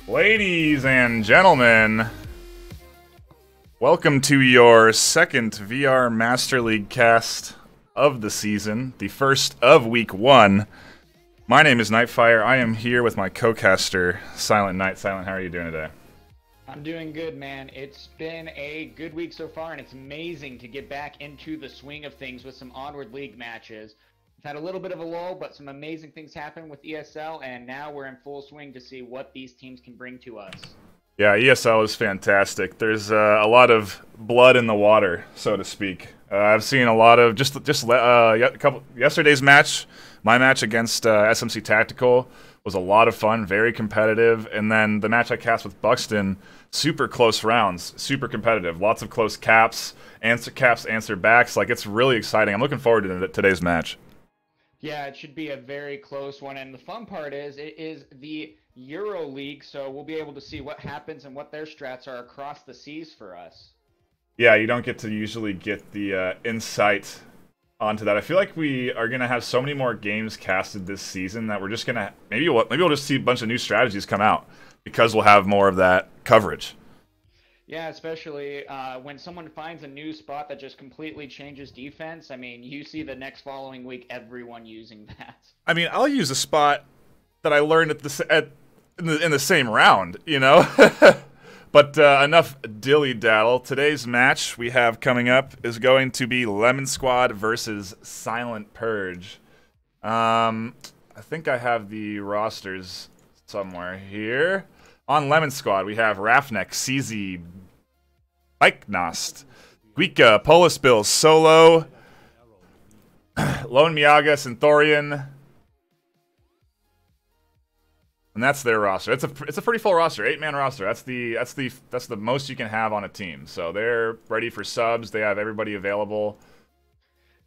Ladies and gentlemen, welcome to your second VR Master League cast of the season, the first of week 1. My name is NightFiree. I am here with my co-caster, Silent Knight. Silent, how are you doing today? I'm doing good, man. It's been a good week so far, and it's amazing to get back into the swing of things with some Onward League matches. We've had a little bit of a lull, but some amazing things happen with ESL, and now we're in full swing to see what these teams can bring to us. Yeah, ESL is fantastic. There's a lot of blood in the water, so to speak. I've seen a lot of yesterday's match. My match against SMC Tactical was a lot of fun, very competitive, and then the match I cast with Buxton, super close rounds, super competitive, lots of close caps, answer backs. Like, it's really exciting. I'm looking forward to today's match. Yeah, it should be a very close one, and the fun part is it is the Euro League, so we'll be able to see what happens and what their strats are across the seas for us. Yeah, you don't get to usually get the insight onto that. I feel like we are going to have so many more games casted this season that we're just going to... Maybe we'll just see a bunch of new strategies come out because we'll have more of that coverage. Yeah, especially when someone finds a new spot that just completely changes defense. I mean, you see the next following week everyone using that. I mean, I'll use a spot that I learned in the same round, you know? But enough dilly-daddle. Today's match we have coming up is going to be Lemon Squad versus Silent Purge. I think I have the rosters somewhere here. On Lemon Squad, we have Rafnek, CZ, Bikenost, Guika, Polis Bill, Solo, Lone Miyaga, Synthorian, and that's their roster. It's a pretty full roster, 8-man roster. That's the most you can have on a team. So they're ready for subs. They have everybody available.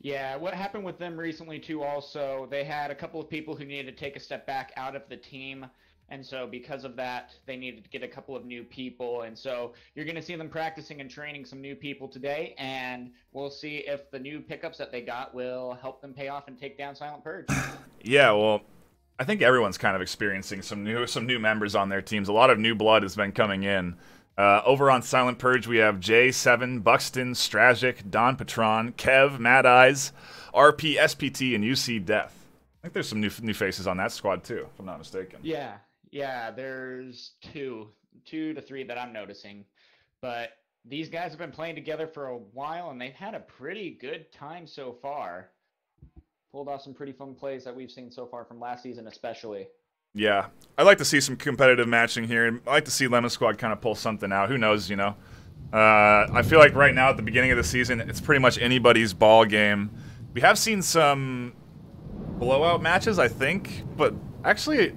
Yeah, what happened with them recently too? Also, they had a couple of people who needed to take a step back out of the team. And so because of that, they needed to get a couple of new people. And so you're going to see them practicing and training some new people today. And we'll see if the new pickups that they got will help them pay off and take down Silent Purge. Yeah, well, I think everyone's kind of experiencing some new members on their teams. A lot of new blood has been coming in. Over on Silent Purge, we have J7, Buxton, Stragic, Don Patron, Kev, Mad Eyes, RP, SPT, and UC Death. I think there's some new faces on that squad too, if I'm not mistaken. Yeah, there's two to three that I'm noticing. But these guys have been playing together for a while, and they've had a pretty good time so far. Pulled off some pretty fun plays that we've seen so far from last season especially. Yeah, I'd like to see some competitive matching here. I'd like to see Lemon Squad kind of pull something out. Who knows, you know? I feel like right now at the beginning of the season, it's pretty much anybody's ball game. We have seen some blowout matches, I think, but actually...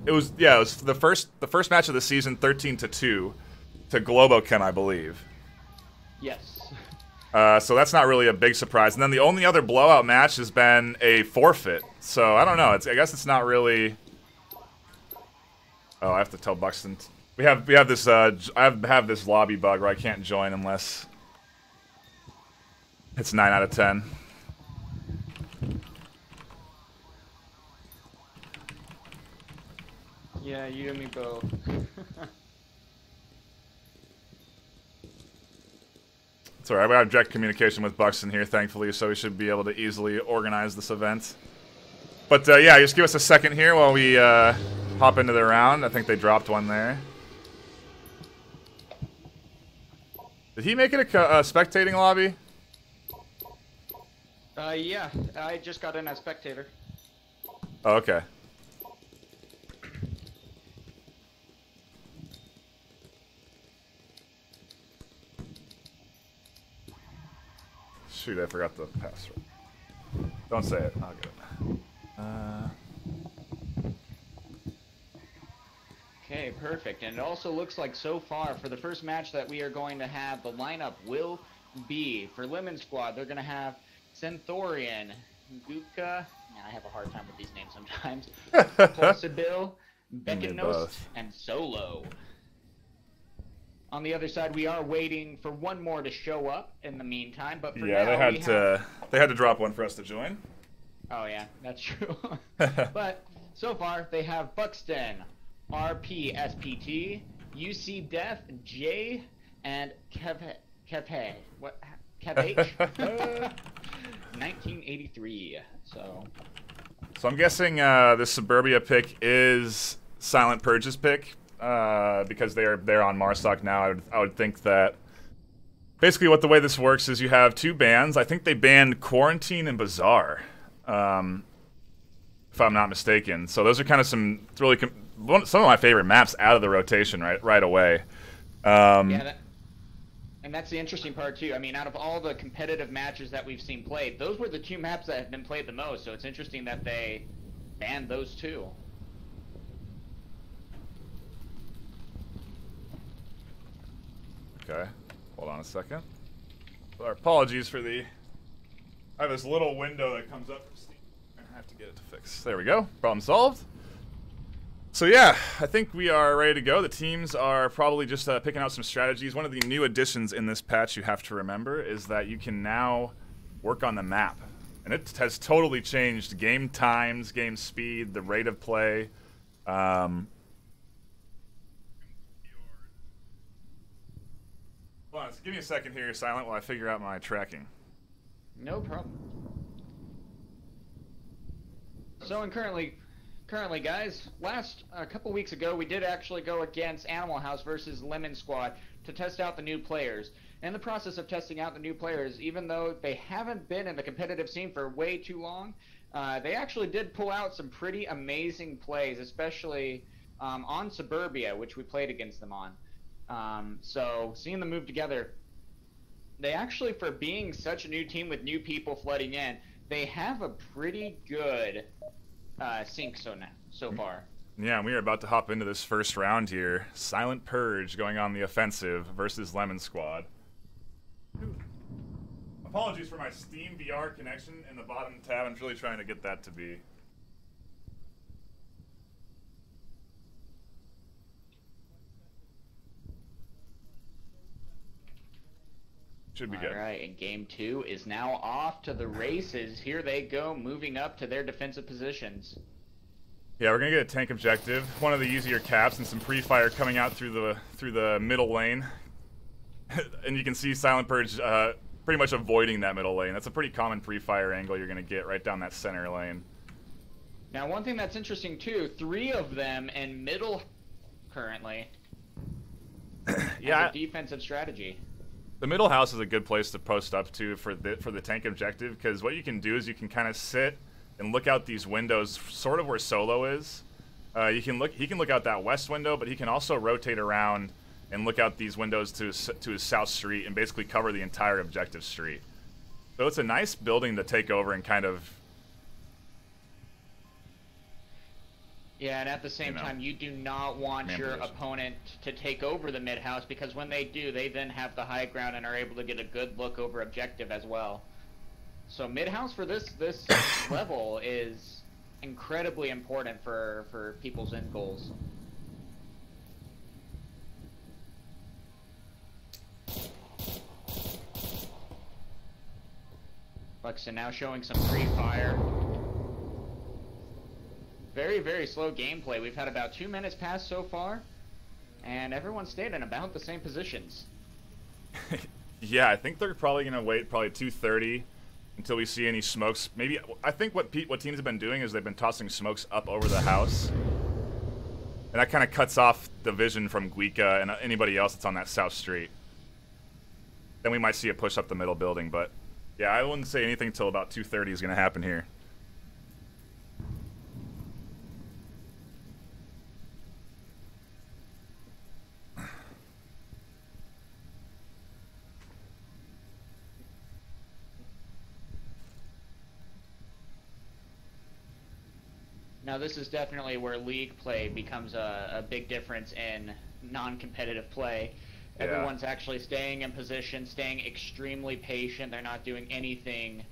It was the first match of the season, 13-2 to Globochem, I believe. Yes. So that's not really a big surprise. And then the only other blowout match has been a forfeit. So I don't know. I guess it's not really. Oh, I have to tell Buxton. We have this. I have this lobby bug where I can't join unless it's 9 out of 10. Yeah, you and me both. It's alright, we have direct communication with Buxton here, thankfully, so we should be able to easily organize this event. But yeah, just give us a second here while we hop into the round. I think they dropped one there. Did he make it a spectating lobby? Yeah, I just got in as spectator. Oh, okay. Shoot, I forgot the password. Don't say it. I'll get it. Okay, perfect. And it also looks like so far, for the first match that we are going to have, the lineup will be, for Lemon Squad, they're going to have Synthorian, Guka, I have a hard time with these names sometimes, Pulsibil, Beckinos, and Solo. On the other side, we are waiting for one more to show up in the meantime, but for now, they had to drop one for us to join. Oh yeah, that's true. But so far, they have Buxton, RPSPT, UC Def, J, and Kepe. What? Kevh? 1983. So I'm guessing this Suburbia pick is Silent Purge's pick because they're on Marstock now. I would think that basically what the way this works is you have two bans. I think they banned Quarantine and Bazaar, if I'm not mistaken. So those are kind of some really some of my favorite maps out of the rotation right away. Yeah, and that's the interesting part too. I mean, out of all the competitive matches that we've seen played, those were the two maps that have been played the most. So it's interesting that they banned those two. Okay, hold on a second. Our apologies for the... I have this little window that comes up from Steam. I have to get it to fix. There we go. Problem solved. So yeah, I think we are ready to go. The teams are probably just picking out some strategies. One of the new additions in this patch you have to remember is that you can now work on the map. And it has totally changed game times, game speed, the rate of play. Hold on, give me a second here, Silent, while I figure out my tracking. No problem. So, currently, guys, a couple weeks ago, we did actually go against Animal House versus Lemon Squad to test out the new players. In the process of testing out the new players, even though they haven't been in the competitive scene for way too long, they actually did pull out some pretty amazing plays, especially on Suburbia, which we played against them on. So seeing them move together, they actually, for being such a new team with new people flooding in, they have a pretty good sync so far. Yeah, and we are about to hop into this first round here. Silent Purge going on the offensive versus Lemon Squad. Apologies for my Steam VR connection in the bottom tab. I'm really trying to get that to be. Should be good. All right, and game 2 is now off to the races. Here they go, moving up to their defensive positions. Yeah, we're gonna get a tank objective, one of the easier caps, and some pre-fire coming out through the middle lane. And you can see Silent Purge pretty much avoiding that middle lane. That's a pretty common pre-fire angle you're gonna get right down that center lane. Now, one thing that's interesting too, 3 of them in middle currently. Yeah, as a defensive strategy. The middle house is a good place to post up to for the tank objective, because what you can do is you can kind of sit and look out these windows, sort of where Solo is. He can look out that west window, but he can also rotate around and look out these windows to his south street and basically cover the entire objective street. So it's a nice building to take over and kind of... Yeah, and at the same time, you do not want your opponent to take over the mid-house, because when they do, they then have the high ground and are able to get a good look over objective as well. So mid-house for this level is incredibly important for people's end goals. Buxton now showing some free fire. Very, very slow gameplay. We've had about 2 minutes pass so far, and everyone's stayed in about the same positions. Yeah, I think they're probably going to wait probably 2:30 until we see any smokes. Maybe, I think what teams have been doing is they've been tossing smokes up over the house. And that kind of cuts off the vision from Guika and anybody else that's on that south street. Then we might see a push up the middle building, but yeah, I wouldn't say anything until about 2:30 is going to happen here. Now, this is definitely where league play becomes a big difference in non-competitive play. Yeah. Everyone's actually staying in position, staying extremely patient. They're not doing anything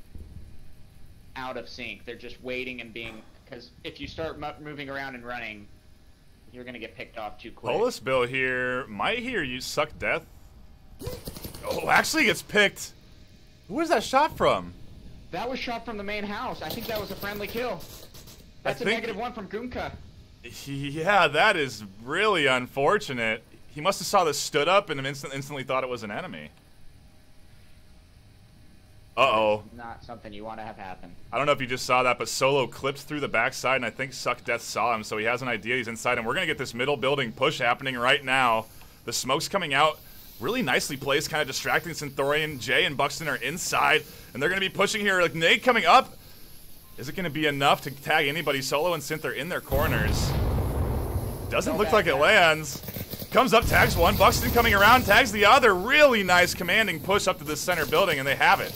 out of sync. They're just waiting and being... Because if you start moving around and running, you're going to get picked off too quick. Bolus Bill here might hear you suck death. Oh, actually gets picked. Where's that shot from? That was shot from the main house. I think that was a friendly kill. That's a -1 from Gunka. Yeah, that is really unfortunate. He must have saw this stood up and instantly thought it was an enemy. Uh-oh. Not something you want to have happen. I don't know if you just saw that, but Solo clipped through the backside, and I think Suck Death saw him, so he has an idea. He's inside, and we're going to get this middle building push happening right now. The smoke's coming out. Really nicely placed, kind of distracting Synthorian. Jay and Buxton are inside, and they're going to be pushing here. Like, nade coming up. Is it going to be enough to tag anybody? Solo and Synth are in their corners. Doesn't look like it lands. Comes up, tags one. Buxton coming around, tags the other. Really nice commanding push up to the center building, and they have it.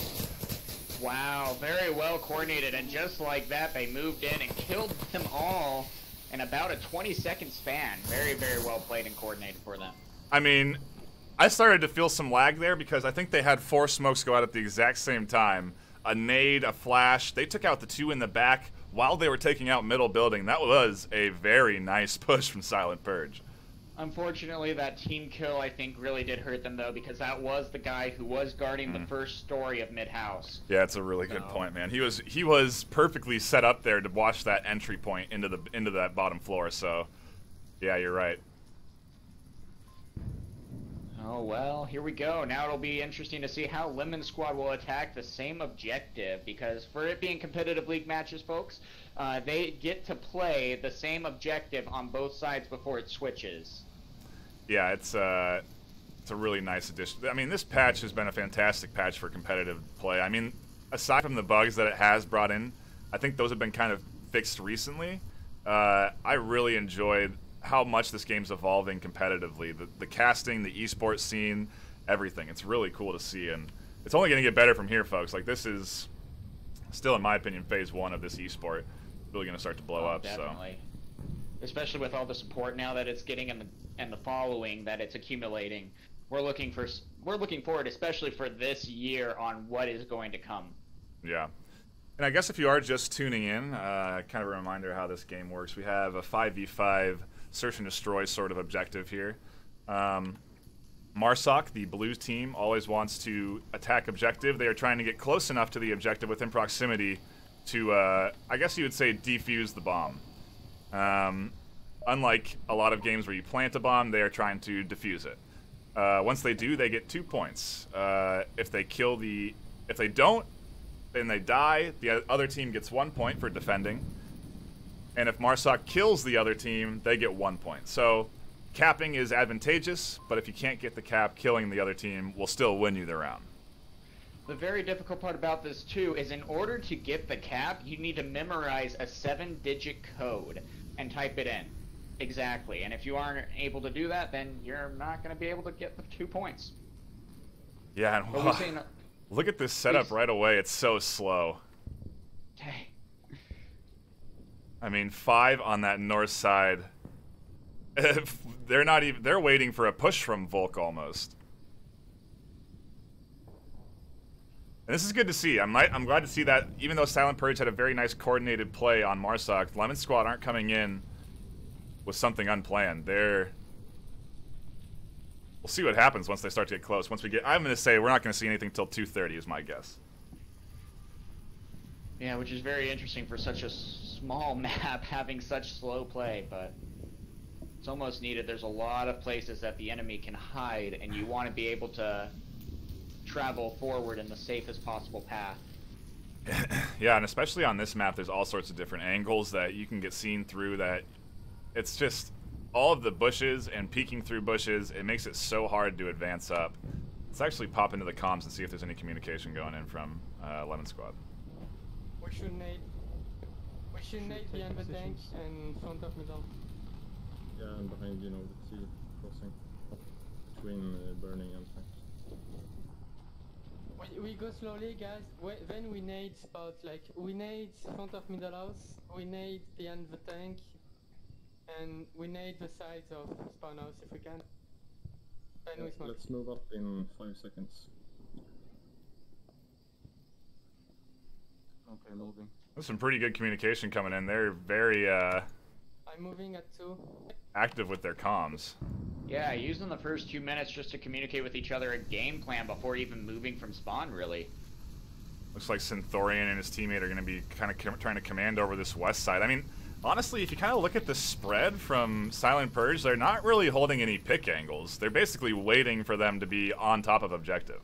Wow, very well coordinated, and just like that, they moved in and killed them all in about a 20-second span. Very, very well played and coordinated for them. I mean, I started to feel some lag there because I think they had 4 smokes go out at the exact same time. A nade, a flash. They took out the 2 in the back while they were taking out middle building. That was a very nice push from Silent Purge. Unfortunately, that team kill, I think, really did hurt them, though, because that was the guy who was guarding the first story of mid-house. Yeah, it's a really good point, man. He was perfectly set up there to watch that entry point into that bottom floor, so yeah, you're right. Oh, well, here we go. Now it'll be interesting to see how Lemon Squad will attack the same objective, because for it being competitive league matches, folks, they get to play the same objective on both sides before it switches. Yeah, it's a really nice addition. I mean, this patch has been a fantastic patch for competitive play. I mean, aside from the bugs that it has brought in, I think those have been kind of fixed recently. I really enjoyed how much this game's evolving competitively. The casting, the esports scene, everything. It's really cool to see, and it's only going to get better from here, folks. Like, this is still, in my opinion, phase 1 of this esport. Really going to start to blow up. Definitely. So. Especially with all the support now that it's getting and the following that it's accumulating. We're looking forward, especially for this year, on what is going to come. Yeah. And I guess if you are just tuning in, kind of a reminder how this game works. We have a 5v5 search and destroy sort of objective here. Marsoc, the blue team, always wants to attack objective. They are trying to get close enough to the objective within proximity to, I guess you would say, defuse the bomb. Unlike a lot of games where you plant a bomb, they are trying to defuse it. Once they do, they get 2 points. If they don't, then they die. The other team gets 1 point for defending. And if Marsoc kills the other team, they get 1 point. So capping is advantageous, but if you can't get the cap, killing the other team will still win you the round. The very difficult part about this, too, is in order to get the cap, you need to memorize a 7-digit code and type it in. Exactly. And if you aren't able to do that, then you're not going to be able to get the 2 points. Yeah, and look at this setup right away. It's so slow. Dang. I mean, 5 on that north side. They're waiting for a push from Volk almost. And this is good to see. I'm glad to see that even though Silent Purge had a very nice coordinated play on Marsoc, Lemon Squad aren't coming in with something unplanned. We'll see what happens once they start to get close. I'm going to say we're not going to see anything till 2:30 is my guess. Yeah, which is very interesting for such a small map having such slow play, but it's almost needed. There's a lot of places that the enemy can hide, and you want to be able to travel forward in the safest possible path. Yeah, and especially on this map, there's all sorts of different angles that you can get seen through. That it's just all of the bushes and peeking through bushes. It makes it so hard to advance up. Let's actually pop into the comms and see if there's any communication going in from Lemon Squad. We should nade behind the tank and front of middle. Yeah, and behind, the T crossing between burning and tanks. We go slowly, guys. Then we nade spot, we nade front of middle house, we nade behind the tank, and we nade the sides of spawn house if we can. Then we smoke. Let's move up in 5 seconds. Okay, moving. There's some pretty good communication coming in. They're very I'm moving at 2. active with their comms. Yeah, using the first 2 minutes just to communicate with each other a game plan before even moving from spawn, really. Looks like Synthorian and his teammate are going to be kind of trying to command over this west side. I mean, Honestly, if you kind of look at the spread from Silent Purge, they're not really holding any pick angles. They're basically waiting for them to be on top of objective.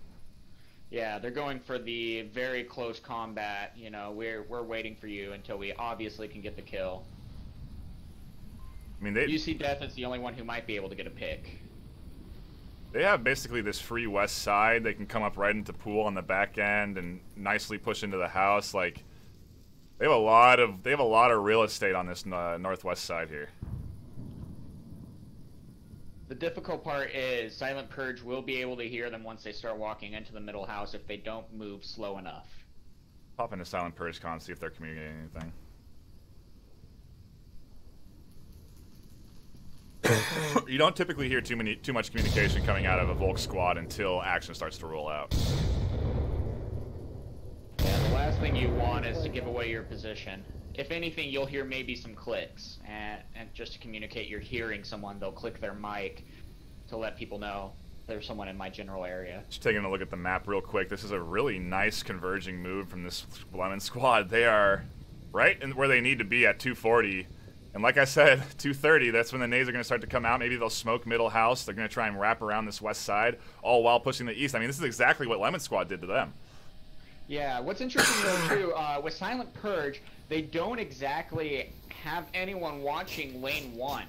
Yeah, they're going for the very close combat. You know, we're waiting for you until we obviously can get the kill. I mean, UC Death is the only one who might be able to get a pick. They have basically this free west side. They can come up right into pool on the back end and nicely push into the house. Like, they have a lot of real estate on this northwest side here. The difficult part is Silent Purge will be able to hear them once they start walking into the middle house if they don't move slow enough. Pop into Silent Purge Con, see if they're communicating anything. You don't typically hear too much communication coming out of a Volk squad until action starts to roll out. Yeah, the last thing you want is to give away your position. If anything, you'll hear maybe some clicks, and just to communicate you're hearing someone, they'll click their mic to let people know there's someone in my general area. Just taking a look at the map real quick, this is a really nice converging move from this Lemon squad. They are right in where they need to be at 240. And like I said, 230, that's when the nades are going to start to come out. Maybe they'll smoke middle house. They're going to try and wrap around this west side, all while pushing the east. I mean, this is exactly what Lemon Squad did to them. Yeah, what's interesting though too, with Silent Purge, they don't exactly have anyone watching lane 1.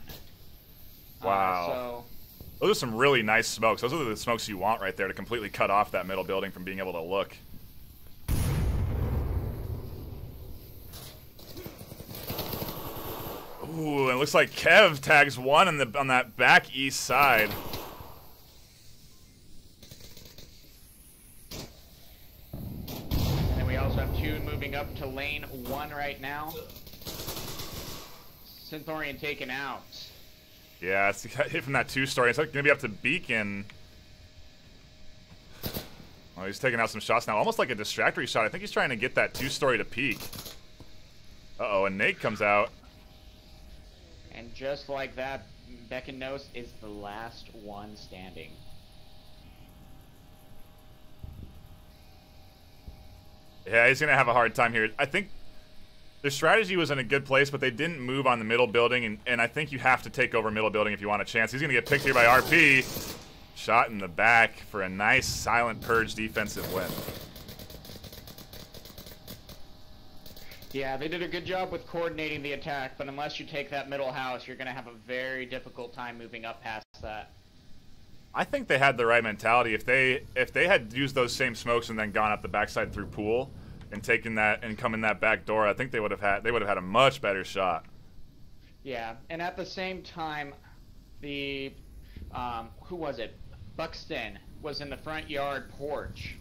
Wow. Those are some really nice smokes. Those are the smokes you want right there to completely cut off that middle building from being able to look. Ooh, it looks like Kev tags one on that back east side. And then we also have 2 moving up to lane 1 right now. Synthorian taken out. Yeah, it's hit from that 2-story. It's like gonna be up to Beacon. Oh, he's taking out some shots now, almost like a distractory shot. I think he's trying to get that 2-story to peak. Uh-oh, and Nate comes out. And just like that, Beckenos is the last one standing. Yeah, he's going to have a hard time here. I think their strategy was in a good place, but they didn't move on the middle building, and I think you have to take over middle building if you want a chance. He's going to get picked here by RP. Shot in the back for a nice Silent Purge defensive win. Yeah, they did a good job with coordinating the attack, but unless you take that middle house, you're going to have a very difficult time moving up past that. I think they had the right mentality. If they had used those same smokes and then gone up the backside through pool and taken that and come in that back door, I think they would have had a much better shot. Yeah, and at the same time, the who was it? Buxton was in the front yard porch.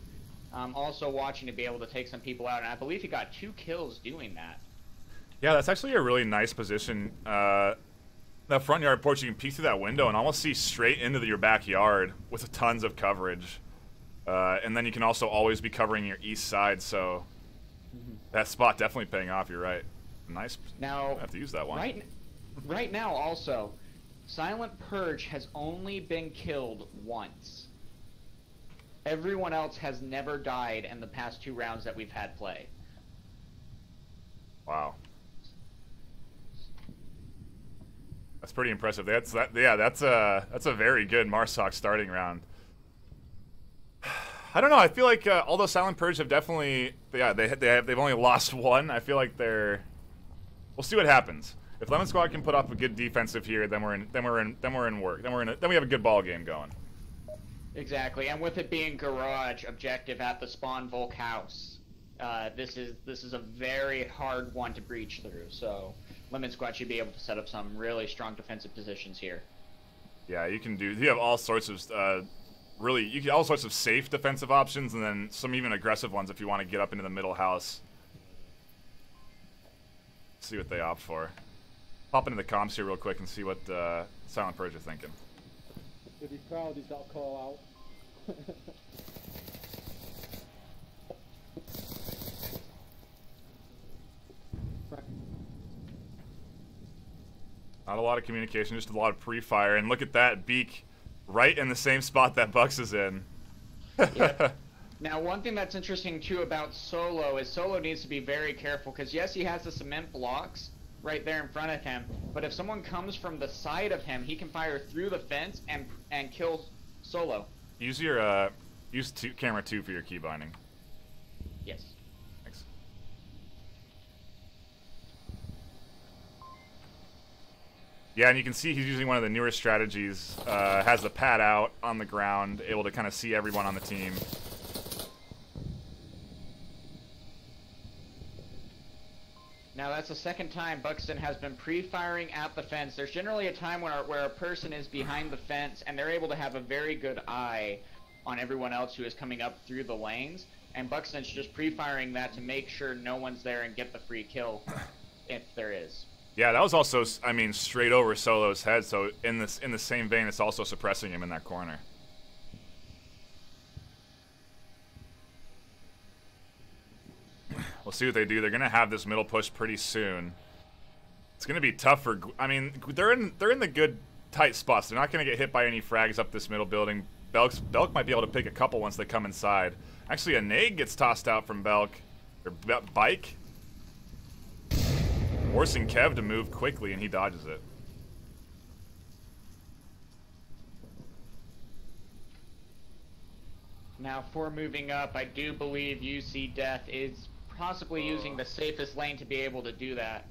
Also watching to be able to take some people out, and I believe he got 2 kills doing that. Yeah, that's actually a really nice position. That front yard porch, you can peek through that window and almost see straight into your backyard with tons of coverage. And then you can also always be covering your east side, so that spot definitely paying off, you're right. Nice. Now, I have to use that one. Right now also, Silent Purge has only been killed once. Everyone else has never died in the past 2 rounds that we've had play. Wow. That's pretty impressive. That's a very good Marsoc starting round. I don't know. I feel like although Silent Purge have definitely they've only lost 1. I feel like we'll see what happens. If Lemon Squad can put up a good defensive here, then we're in work. Then we have a good ball game going. Exactly, and with it being garage objective at the spawn Volk house, this is a very hard one to breach through. So Lemon Squad should be able to set up some really strong defensive positions here. Yeah, you have all sorts of all sorts of safe defensive options, and then some even aggressive ones if you want to get up into the middle house. Let's see what they opt for. Pop into the comms here real quick and see what Silent Purge are thinking. If he's proud, he's got a call out. Not a lot of communication, just a lot of pre-fire. And look at that beak right in the same spot that Bucks is in. Yep. Now, one thing that's interesting too about Solo is Solo needs to be very careful because yes, he has the cement blocks, right there in front of him. But if someone comes from the side of him, he can fire through the fence and kill Solo. Use your camera 2 for your key binding. Yes. Thanks. Yeah, and you can see he's using one of the newer strategies. Has the pad out on the ground, able to kind of see everyone on the team. Now that's the second time Buxton has been pre-firing at the fence. There's generally a time where a person is behind the fence and they're able to have a very good eye on everyone else who is coming up through the lanes. And Buxton's just pre-firing that to make sure no one's there and get the free kill, if there is. Yeah, that was also, I mean, straight over Solo's head. So in the same vein, it's also suppressing him in that corner. We'll see what they do. They're gonna have this middle push pretty soon. It's gonna be tough for. I mean, they're in the good tight spots. They're not gonna get hit by any frags up this middle building. Belk might be able to pick a couple once they come inside. Actually, a nade gets tossed out from Belk or Bike, forcing Kev to move quickly, and he dodges it. Now, for moving up, I do believe UC Death is possibly using the safest lane to be able to do that.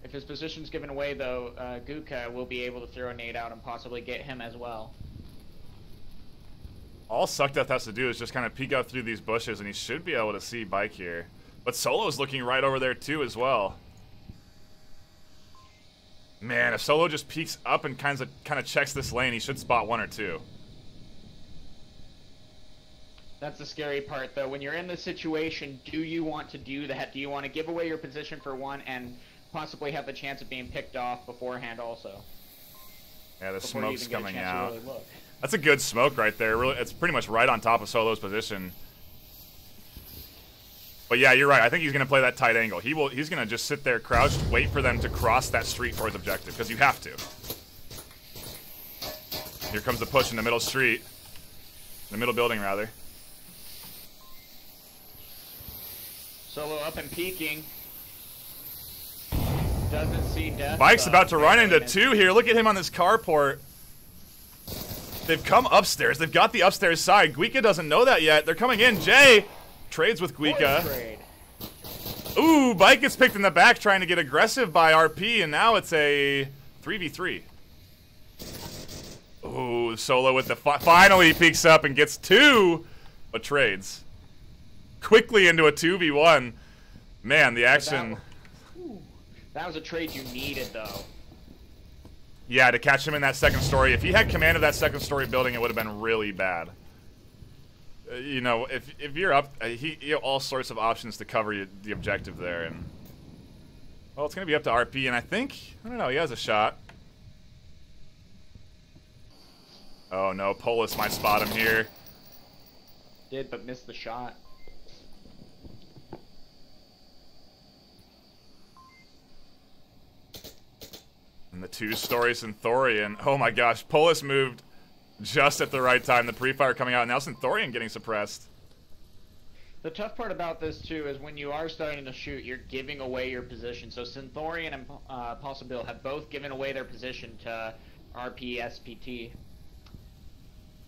If his position's given away, though, Guka will be able to throw a nade out and possibly get him as well. All Suck Death has to do is just kind of peek out through these bushes, and he should be able to see Bike here. But Solo's looking right over there, too, as well. Man, if Solo just peeks up and kind of checks this lane, he should spot one or two. That's the scary part, though. When you're in this situation, do you want to do that? Do you want to give away your position for one and possibly have the chance of being picked off beforehand also? Yeah, the Before smoke's coming out. really look. That's a good smoke right there. Really, it's pretty much right on top of Solo's position. But yeah, you're right. I think he's going to play that tight angle. He's going to just sit there crouched, wait for them to cross that street for his objective, because you have to. Here comes the push in the middle street. The middle building, rather. Solo up and peeking. Doesn't see Death. Bike's about to run into two here. Look at him on this carport. They've come upstairs. They've got the upstairs side. Guika doesn't know that yet. They're coming in. Jay trades with Guika. Ooh, Bike gets picked in the back trying to get aggressive by RP, and now it's a 3v3. Ooh, Solo with the finally peeks up and gets two, but trades quickly into a 2v1. Man, the action. That was a trade you needed, though. Yeah, to catch him in that second story. If he had command of that second story building, it would have been really bad. You know, if you're up, you have all sorts of options to cover the objective there, and well, it's gonna be up to RP, and I don't know, he has a shot. Oh no, Polis might spot him here. Did, but missed the shot. And the two-story Synthorian. Oh my gosh, Polis moved just at the right time. The pre-fire coming out, and now Synthorian getting suppressed. The tough part about this, too, is when you are starting to shoot, you're giving away your position. So Synthorian and Possible have both given away their position to RP, SPT.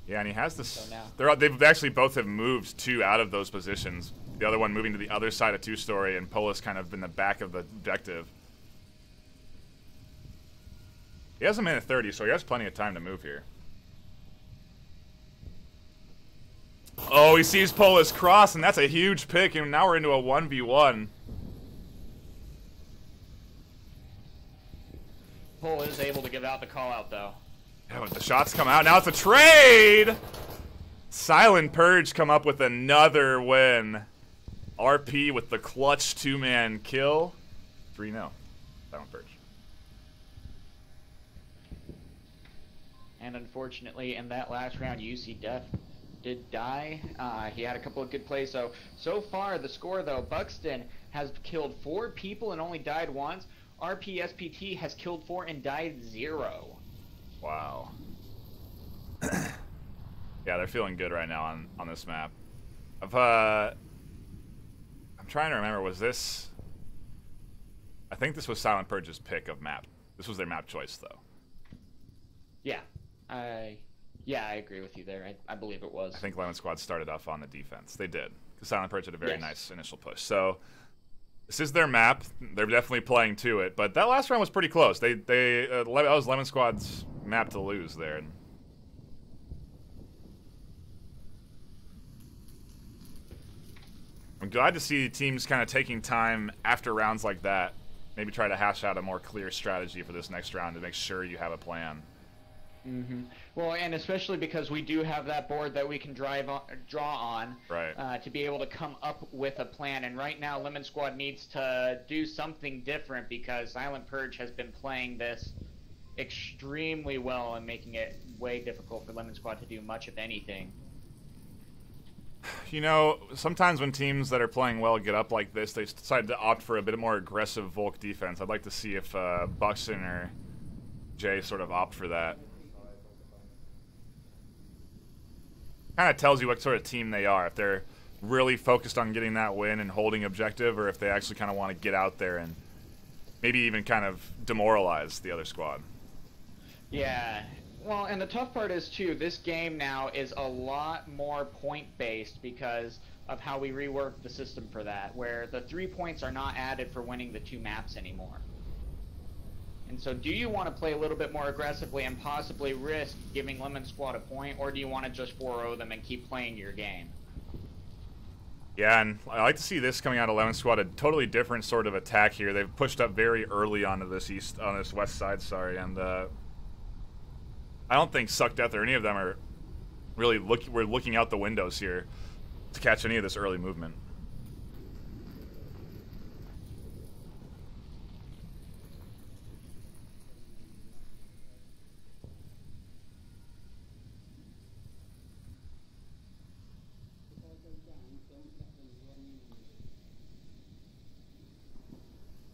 Yeah, and he has this. So now. They've actually both have moved two out of those positions. The other one moving to the other side of two-story, and Polis kind of in the back of the objective. He has a minute 30, so he has plenty of time to move here. Oh, he sees Polis cross, and that's a huge pick, and now we're into a 1v1. Pol is able to give out the call-out, though. Yeah, but the shots come out. Now it's a trade! Silent Purge come up with another win. RP with the clutch two-man kill. 3-0. Silent Purge. And unfortunately, in that last round, UC Death did die. He had a couple of good plays. So far, the score, though, Buxton has killed 4 people and only died once. RPSPT has killed 4 and died 0. Wow. Yeah, they're feeling good right now on this map. I'm trying to remember, was this... I think this was Silent Purge's pick of map. This was their map choice, though. Yeah, I agree with you there. I believe it was. I think Lemon Squad started off on the defense. They did, because Silent Purge had a very Yes. nice initial push. So this is their map. They're definitely playing to it. But that last round was pretty close. That was Lemon Squad's map to lose there. I'm glad to see teams kind of taking time after rounds like that. Maybe try to hash out a more clear strategy for this next round to make sure you have a plan. Well, and especially because we do have that board that we can draw on, Right. to be able to come up with a plan. And right now, Lemon Squad needs to do something different because Silent Purge has been playing this extremely well and making it way difficult for Lemon Squad to do much of anything. You know, sometimes when teams that are playing well get up like this, they decide to opt for a bit more aggressive Volk defense. I'd like to see if Buxton or Jay sort of opt for that. Kind of tells you what sort of team they are. If they're really focused on getting that win and holding objective, or if they actually kind of want to get out there and maybe even kind of demoralize the other squad. Yeah. Well, and the tough part is, too, this game now is a lot more point-based because of how we reworked the system for that, where the 3 points are not added for winning the 2 maps anymore. And so do you want to play a little bit more aggressively and possibly risk giving Lemon Squad a point, or do you want to just 4-0 them and keep playing your game? Yeah, and I like to see this coming out of Lemon Squad, a totally different sort of attack here. They've pushed up very early onto this west side, and I don't think Suck Death or any of them are really looking out the windows here to catch any of this early movement.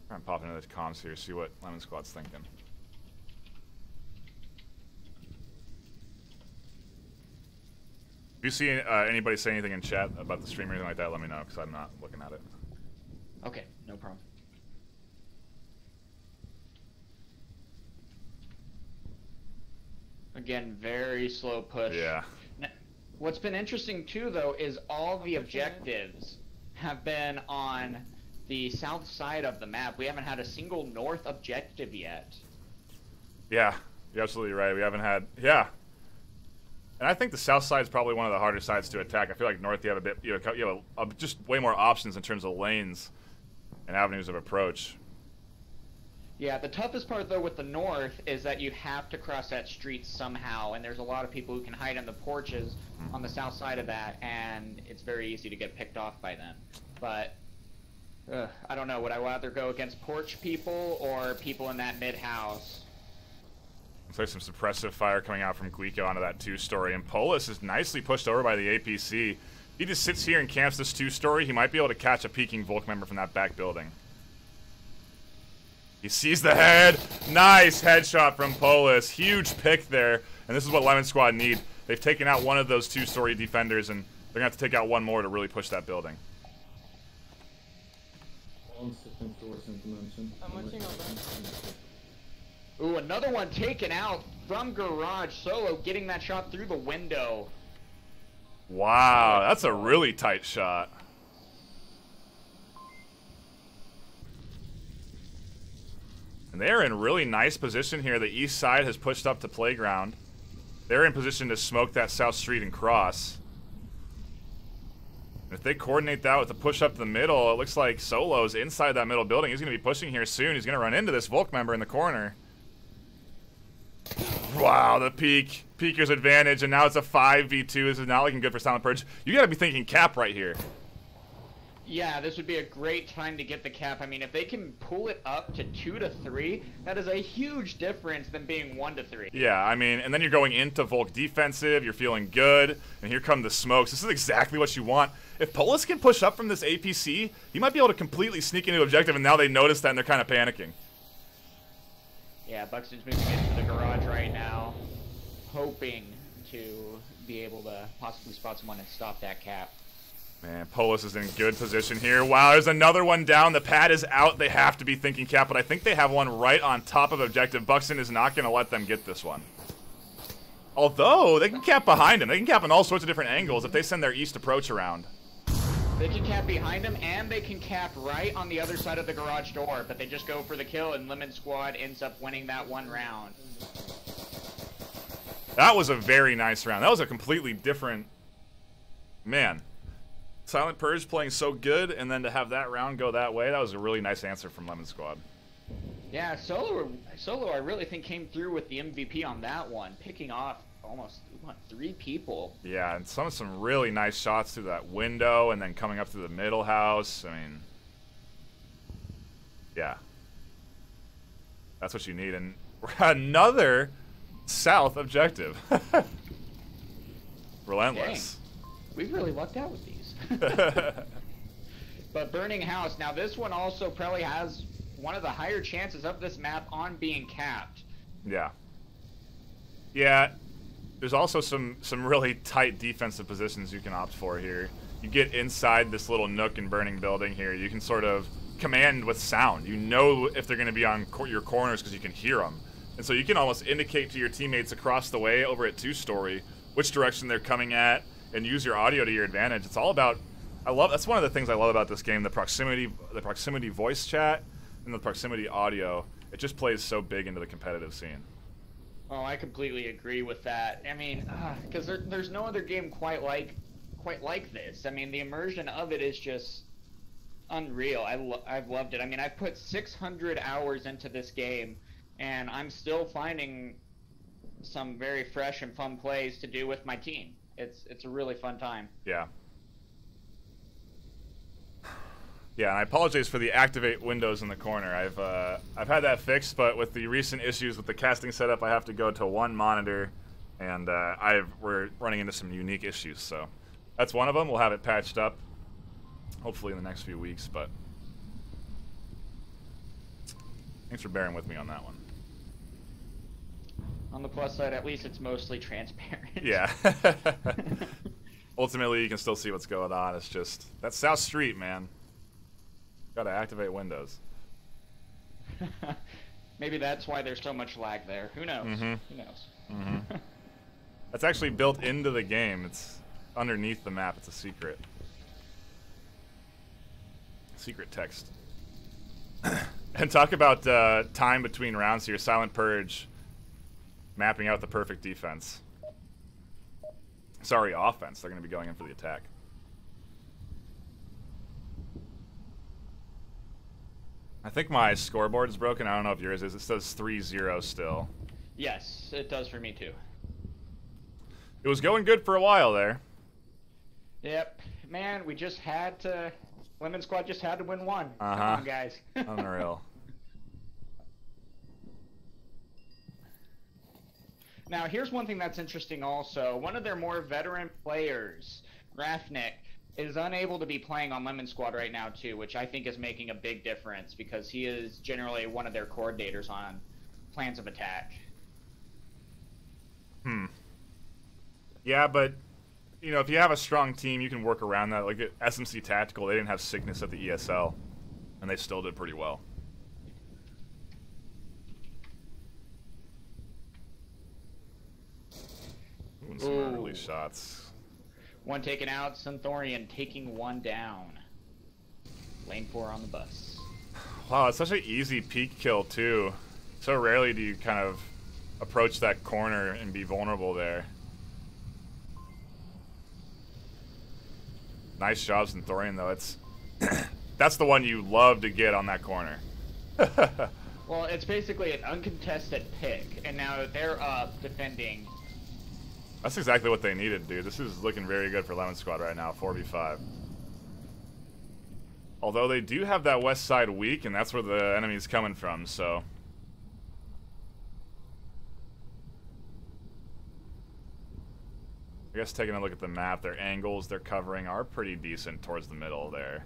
Try and pop into the comms here, see what Lemon Squad's thinking. If you see anybody say anything in chat about the stream or anything like that, let me know, because I'm not looking at it. Okay, no problem. Again, very slow push. Yeah. Now, what's been interesting, too, though, is all the objectives have been on the south side of the map. We haven't had a single north objective yet. Yeah, you're absolutely right. We haven't had... Yeah. And I think the south side is probably one of the harder sides to attack. I feel like north you have a bit, you have just way more options in terms of lanes and avenues of approach. Yeah, the toughest part though with the north is that you have to cross that street somehow, and there's a lot of people who can hide in the porches on the south side of that, and it's very easy to get picked off by them. But I don't know. Would I rather go against porch people or people in that mid house? Looks like some suppressive fire coming out from Guico onto that 2-story, and Polis is nicely pushed over by the APC. He just sits here and camps this 2-story. He might be able to catch a peeking Volk member from that back building. He sees the head. Nice headshot from Polis. Huge pick there, and this is what Lemon Squad need. They've taken out one of those 2-story defenders, and they're going to have to take out one more to really push that building. On second floor, to mention. I'm watching on that. Ooh, another one taken out from Garage. Solo getting that shot through the window. Wow, that's a really tight shot. And they're in really nice position here. The east side has pushed up to playground. They're in position to smoke that south street and cross. And if they coordinate that with the push up to the middle, it looks like Solo's inside that middle building. He's going to be pushing here soon. He's going to run into this Volk member in the corner. Wow, the peek. Peeker's advantage, and now it's a 5v2. This is not looking good for Silent Purge. You got to be thinking cap right here. Yeah, this would be a great time to get the cap. I mean, if they can pull it up to 2-3, that is a huge difference than being 1-3. Yeah, I mean, and then you're going into Volk defensive, you're feeling good, and here come the smokes. This is exactly what you want. If Polis can push up from this APC, he might be able to completely sneak into objective, and now they notice that and they're kind of panicking. Yeah, Buxton's moving into the garage right now, hoping to be able to possibly spot someone and stop that cap. Man, Polis is in good position here. Wow, there's another one down. The pad is out. They have to be thinking cap, but I think they have one right on top of objective. Buxton is not going to let them get this one. Although, they can cap behind him. They can cap in all sorts of different angles if they send their east approach around. They can cap behind him, and they can cap right on the other side of the garage door, but they just go for the kill, and Lemon Squad ends up winning that one round. That was a very nice round. That was a completely different... Man. Silent Purge playing so good, and then to have that round go that way, that was a really nice answer from Lemon Squad. Yeah, Solo I really think came through with the MVP on that one, picking off almost, what, 3 people. Yeah, and some really nice shots through that window, and then coming up through the middle house. I mean, yeah. That's what you need. And another south objective. Relentless. Dang. We've really lucked out with these. But Burning House, now this one also probably has one of the higher chances of this map on being capped. Yeah. Yeah, there's also some really tight defensive positions you can opt for here. You get inside this little nook and burning building here. You can sort of command with sound. You know if they're going to be on your corners because you can hear them. And so you can almost indicate to your teammates across the way over at 2-story which direction they're coming at and use your audio to your advantage. It's all about, that's one of the things I love about this game, the proximity voice chat and the proximity audio. It just plays so big into the competitive scene. Oh, I completely agree with that. I mean, because there's no other game quite like this. I mean, the immersion of it is just unreal. I've loved it. I mean, I've put 600 hours into this game, and I'm still finding some very fresh and fun plays to do with my team. It's a really fun time. Yeah. Yeah, and I apologize for the activate windows in the corner. I've had that fixed, but with the recent issues with the casting setup, I have to go to one monitor, and we're running into some unique issues. So that's one of them. We'll have it patched up, hopefully in the next few weeks. But thanks for bearing with me on that one. On the plus side, at least it's mostly transparent. Yeah. Ultimately, you can still see what's going on. It's just that's South Street, man. Gotta activate windows. Maybe that's why there's so much lag there. Who knows? Mm-hmm. Who knows? Mm-hmm. That's actually built into the game. It's underneath the map. It's a secret. Secret text. And talk about time between rounds here. Silent Purge mapping out the perfect defense. Sorry, offense. They're going to be going in for the attack. I think my scoreboard is broken. I don't know if yours is. It says 3-0 still. Yes, it does for me too. It was going good for a while there. Yep. Man, we just had to... Lemon Squad just had to win one. Uh-huh. Come on, guys. Unreal. Now, here's one thing that's interesting also. One of their more veteran players, Grafnik, is unable to be playing on Lemon Squad right now, too, which I think is making a big difference because he is generally one of their coordinators on plans of attack. Yeah, but, you know, if you have a strong team, you can work around that. Like at SMC Tactical, they didn't have sickness at the ESL, and they still did pretty well. Ooh, some early shots. One taken out, Centaurian taking one down. Lane 4 on the bus. Wow, it's such an easy peek kill, too. So rarely do you kind of approach that corner and be vulnerable there. Nice job, Centaurian, though. It's that's the one you love to get on that corner. Well, it's basically an uncontested pick, and now they're up defending. That's exactly what they needed, dude. This is looking very good for Lemon Squad right now, 4v5. Although they do have that west side weak, and that's where the enemy's coming from, so... I guess taking a look at the map, their angles they're covering are pretty decent towards the middle there.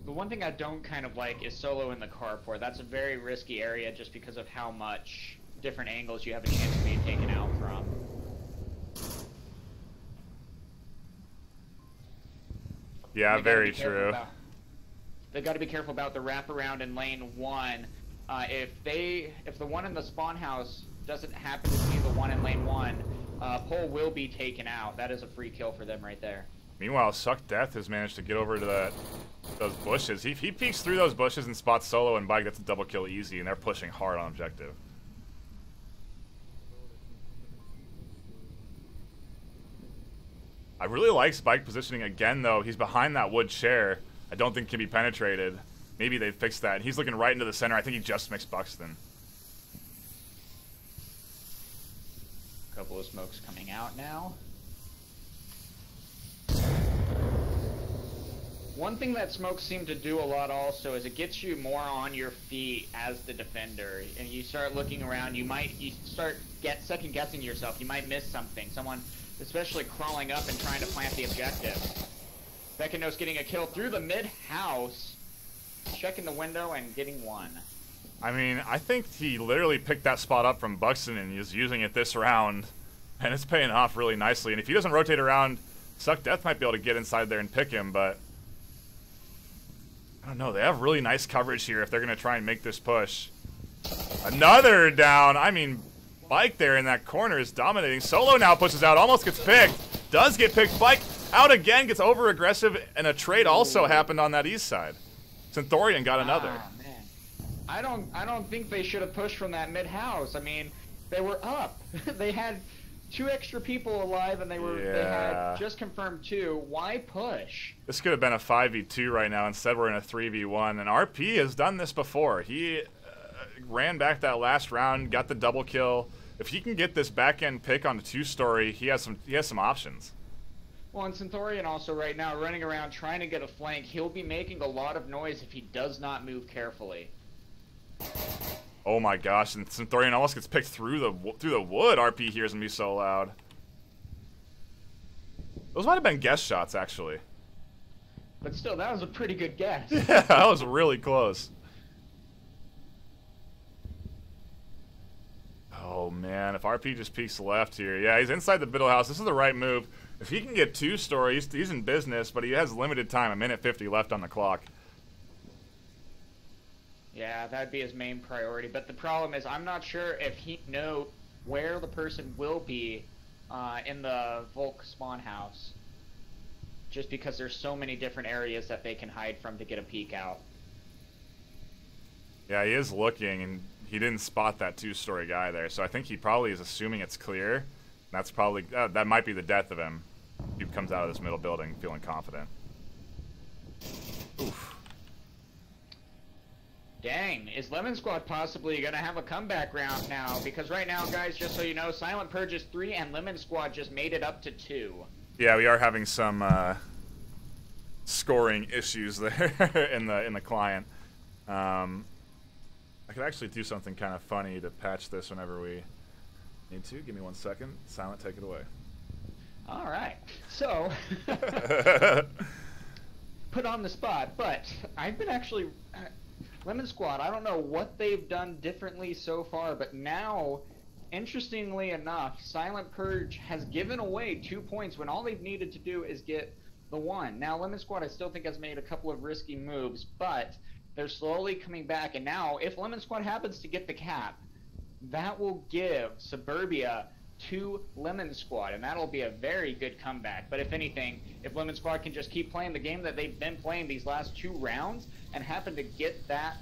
The one thing I don't kind of like is solo in the carport. That's a very risky area just because of how much different angles you have a chance of being taken out from. Yeah, very true. They've got to be careful about the wraparound in lane 1. If the one in the spawn house doesn't happen to be the one in lane 1, Pole will be taken out. That is a free kill for them right there. Meanwhile, Suck Death has managed to get over to those bushes. He peeks through those bushes and spots Solo and Bike. That's a double kill easy, and they're pushing hard on objective. I really like Spike positioning again, though. He's behind that wood chair. I don't think can be penetrated. Maybe they fixed that. He's looking right into the center. I think he just mixed Buxton. A couple of smokes coming out now. One thing that smokes seem to do a lot also is it gets you more on your feet as the defender, and you start looking around. You start second guessing yourself. You might miss something. Someone, especially crawling up and trying to plant the objective. Bekinos getting a kill through the mid house, checking the window and getting one. I mean, I think he literally picked that spot up from Buxton and is using it this round, and it's paying off really nicely. And if he doesn't rotate around, Suck Death might be able to get inside there and pick him, but I don't know. They have really nice coverage here if they're going to try and make this push. Another down. I mean, Bike there in that corner is dominating. Solo now pushes out, almost gets picked. Does get picked. Bike out again, gets over aggressive, and a trade also happened on that east side. Centurion got another. Ah, man. I don't think they should have pushed from that mid house. I mean, they were up. They had 2 extra people alive, and they had just confirmed 2. Why push? This could have been a 5v2 right now. Instead, we're in a 3v1. And RP has done this before. He ran back that last round, got the double kill. If he can get this back end pick on the 2-story, he has some options. Well, and Centurion also right now running around trying to get a flank. He'll be making a lot of noise if he does not move carefully. Oh my gosh, and Centurion almost gets picked through the wood. RP hears me so loud. Those might have been guess shots, actually. But still, that was a pretty good guess. Yeah, that was really close. Oh man, if RP just peeks left here. Yeah, he's inside the middle house. This is the right move. If he can get 2 stories, he's in business, but he has limited time, 1:50 left on the clock. Yeah, that'd be his main priority. But the problem is, I'm not sure if he knows where the person will be in the Volk spawn house. Just because there's so many different areas that they can hide from to get a peek out. Yeah, he is looking, and he didn't spot that 2-story guy there. So I think he probably is assuming it's clear. That's probably, that might be the death of him. He comes out of this middle building feeling confident. Oof. Dang, is Lemon Squad possibly going to have a comeback round now? Because right now, guys, just so you know, Silent Purge is 3 and Lemon Squad just made it up to 2. Yeah, we are having some scoring issues there in the client. I could actually do something kind of funny to patch this whenever we need to. Give me 1 second. Silent, take it away. All right. So, put on the spot, but I've been actually... Lemon Squad, I don't know what they've done differently so far, but now, interestingly enough, Silent Purge has given away 2 points when all they've needed to do is get the 1. Now, Lemon Squad I still think has made a couple of risky moves, but they're slowly coming back, and now, if Lemon Squad happens to get the cap, that will give Suburbia to Lemon Squad, and that'll be a very good comeback. But if anything, if Lemon Squad can just keep playing the game that they've been playing these last 2 rounds and happen to get that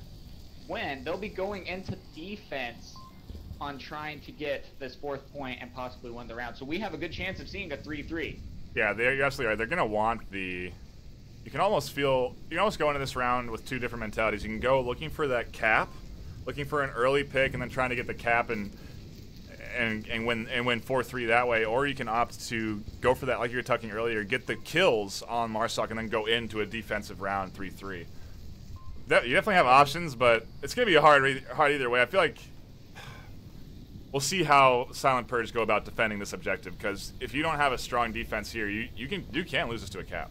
win, they'll be going into defense on trying to get this 4th point and possibly win the round. So we have a good chance of seeing a 3-3. Yeah, you're absolutely right. They're going to want the... You can almost go into this round with 2 different mentalities. You can go looking for that cap, looking for an early pick, and then trying to get the cap and win 4-3 that way, or you can opt to go for that, like you were talking earlier, get the kills on Marsoc and then go into a defensive round 3-3. You definitely have options, but it's going to be hard either way. I feel like we'll see how Silent Purge go about defending this objective, because if you don't have a strong defense here, you can lose this to a cap.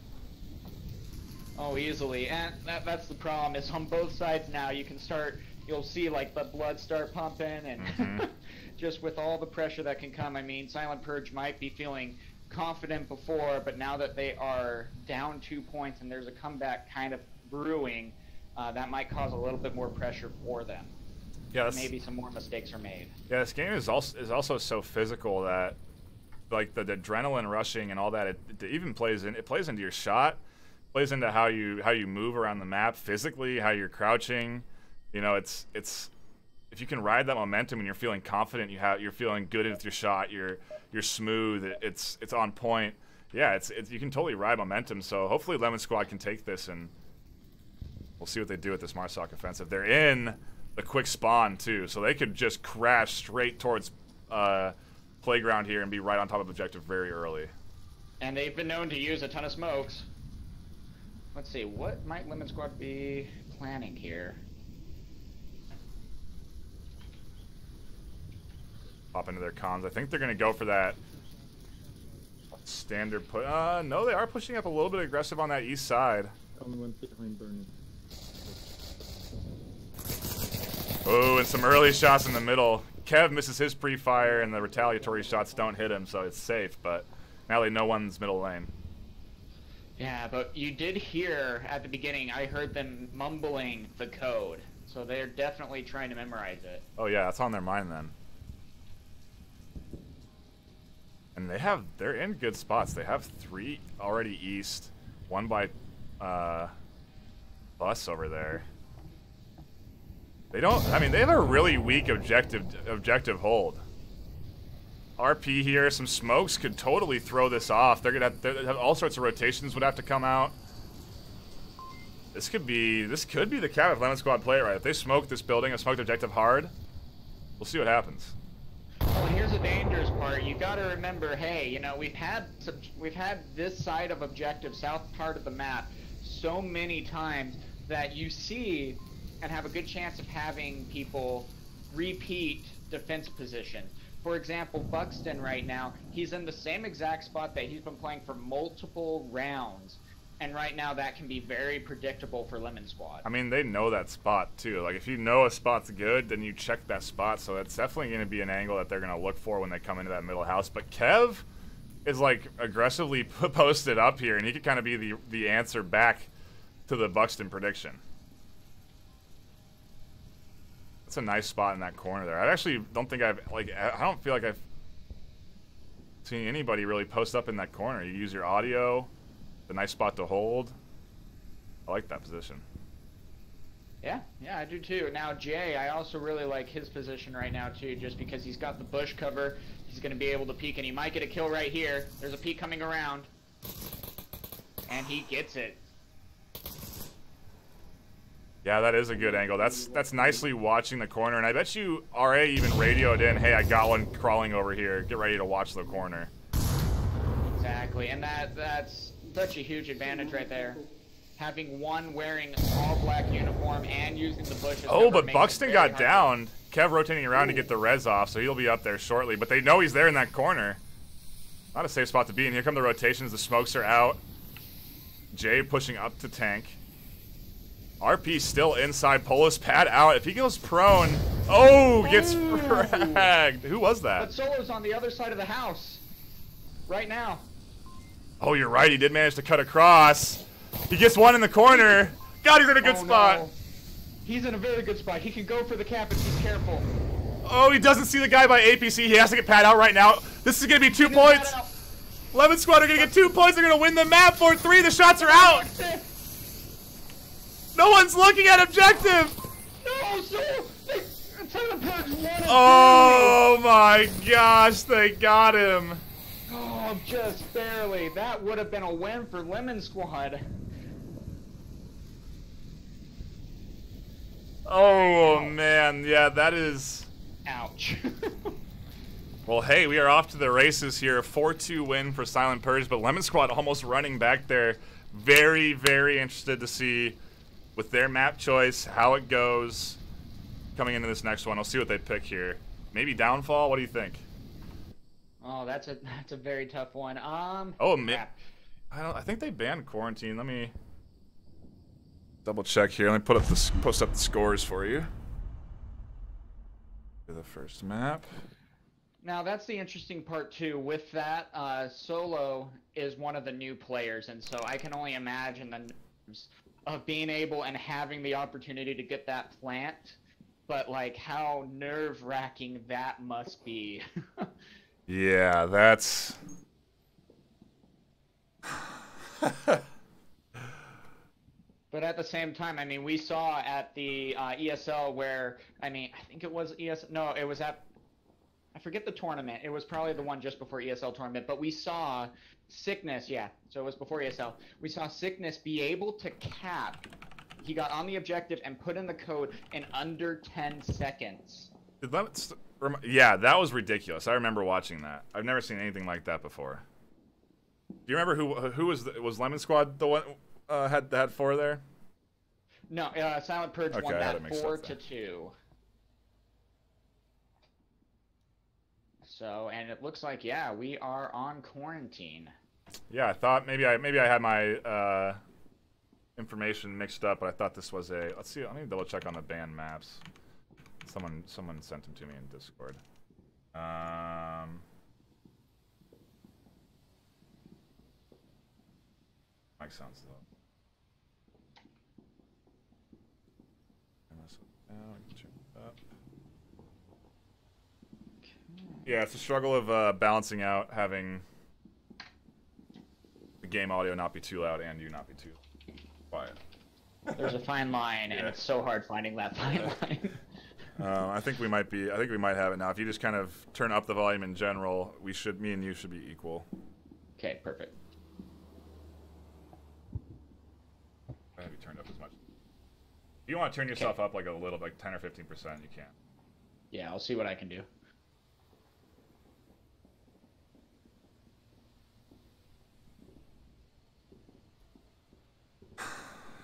Oh, easily, and that's the problem, is on both sides now you'll see like the blood start pumping, and just with all the pressure that can come, I mean, Silent Purge might be feeling confident before, but now that they are down 2 points and there's a comeback kind of brewing, that might cause a little bit more pressure for them. Yeah, maybe some more mistakes are made. Yeah, this game is also so physical that, like, the adrenaline rushing and all that, it even plays into your shot, plays into how you move around the map physically, how you're crouching. You know, it's if you can ride that momentum and you're feeling confident, you're feeling good with your shot, you're smooth, it's on point. Yeah, you can totally ride momentum. So hopefully Lemon Squad can take this, and we'll see what they do with this Marsoc offensive. They're in the quick spawn too, so they could just crash straight towards playground here and be right on top of objective very early. And they've been known to use a ton of smokes. Let's see, what might Lemon Squad be planning here? Pop into their cons. I think they're going to go for that standard put. No, they are pushing up a little bit aggressive on that east side. Con went behind Burning. Oh, and some early shots in the middle. Kev misses his pre-fire, and the retaliatory shots don't hit him, so it's safe. But now they know one's middle lane. Yeah, but you did hear at the beginning, I heard them mumbling the code. So they're definitely trying to memorize it. Oh yeah, that's on their mind then. And they're in good spots. They have 3 already east, 1 by bus over there. They have a really weak objective hold. RP here, some smokes could totally throw this off. They're gonna have all sorts of rotations would have to come out. This could be the cap if Lemon Squad play it right. If they smoke this building and smoke the objective hard, we'll see what happens. Well, here's the dangerous part. You got to remember, hey, you know, we've had this side of objective, south part of the map, so many times that you see and have a good chance of having people repeat defense positions. For example, Buxton right now, he's in the same exact spot that he's been playing for multiple rounds. And right now that can be very predictable for Lemon Squad. I mean, they know that spot too. Like, if you know a spot's good, then you check that spot. So that's definitely going to be an angle that they're going to look for when they come into that middle house. But Kev is, like, aggressively posted up here, and he could kind of be the answer back to the Buxton prediction. That's a nice spot in that corner there. I actually don't think I don't feel like I've seen anybody really post up in that corner. You use your audio. A nice spot to hold. I like that position. Yeah, I do too. Now Jay, I also really like his position right now too, just because he's got the bush cover. He's going to be able to peek, and he might get a kill right here. There's a peek coming around, and he gets it. Yeah, that is a good angle. That's nicely watching the corner, and I bet you RA even radioed in, "Hey, I got one crawling over here. Get ready to watch the corner." Exactly, and that's such a huge advantage right there. Having one wearing all black uniform and using the bushes. Oh, but Buxton got downed. Kev rotating around to get the res off, so he'll be up there shortly. But they know he's there in that corner. Not a safe spot to be in. Here come the rotations. The smokes are out. Jay pushing up to tank. RP still inside. Polis pad out. If he goes prone, gets fragged. Who was that? But Solo's on the other side of the house right now. Oh, you're right. He did manage to cut across. He gets one in the corner. God, he's in a good spot. No. He's in a very good spot. He can go for the cap if he's careful. Oh, he doesn't see the guy by APC. He has to get pad out right now. This is going to be 2 points. Lemon Squad are going to get 2 points. They're going to win the map. 4-3. The shots are out. No one's looking at objective. No, sir. Oh, my gosh. They got him. Oh, just barely. That would have been a win for Lemon Squad. Oh, man. Yeah, that is... Ouch. Well, hey, we are off to the races here. A 4-2 win for Silent Purge, but Lemon Squad almost running back there. Very, very interested to see, with their map choice, how it goes coming into this next one. I'll see what they pick here. Maybe Downfall? What do you think? Oh, that's a very tough one. I think they banned Quarantine. Let me double check here. Let me post up the scores for you. The first map. Now that's the interesting part too. With that, Solo is one of the new players, and so I can only imagine the nerves of being able and having the opportunity to get that plant, but like how nerve-wracking that must be. Yeah, that's. But at the same time, I mean, we saw at the ESL where, I mean, I think it was ESL. No, it was at, I forget the tournament. It was probably the one just before ESL tournament. But we saw Sickness, yeah. So it was before ESL. We saw Sickness be able to cap. He got on the objective and put in the code in under 10 seconds. Yeah, that was ridiculous. I remember watching that. I've never seen anything like that before. Do you remember who was Lemon Squad the one had 4 there? No, Silent Purge Okay, won I had that it mixed 4-2. So, and it looks like, yeah, we are on quarantine. Yeah, I thought maybe I had my information mixed up, but I thought this was a. Let's see. Let me double check on the banned maps. Someone sent them to me in Discord. Mic sounds low. Yeah, it's a struggle of balancing out having the game audio not be too loud and you not be too quiet. There's a fine line, and it's so hard finding that fine line. I think we might have it now. If you just kind of turn up the volume in general, me and you should be equal. Okay, perfect. I have you turned up as much. If you want to turn yourself up like a little, like 10 or 15%, you can. Yeah, I'll see what I can do.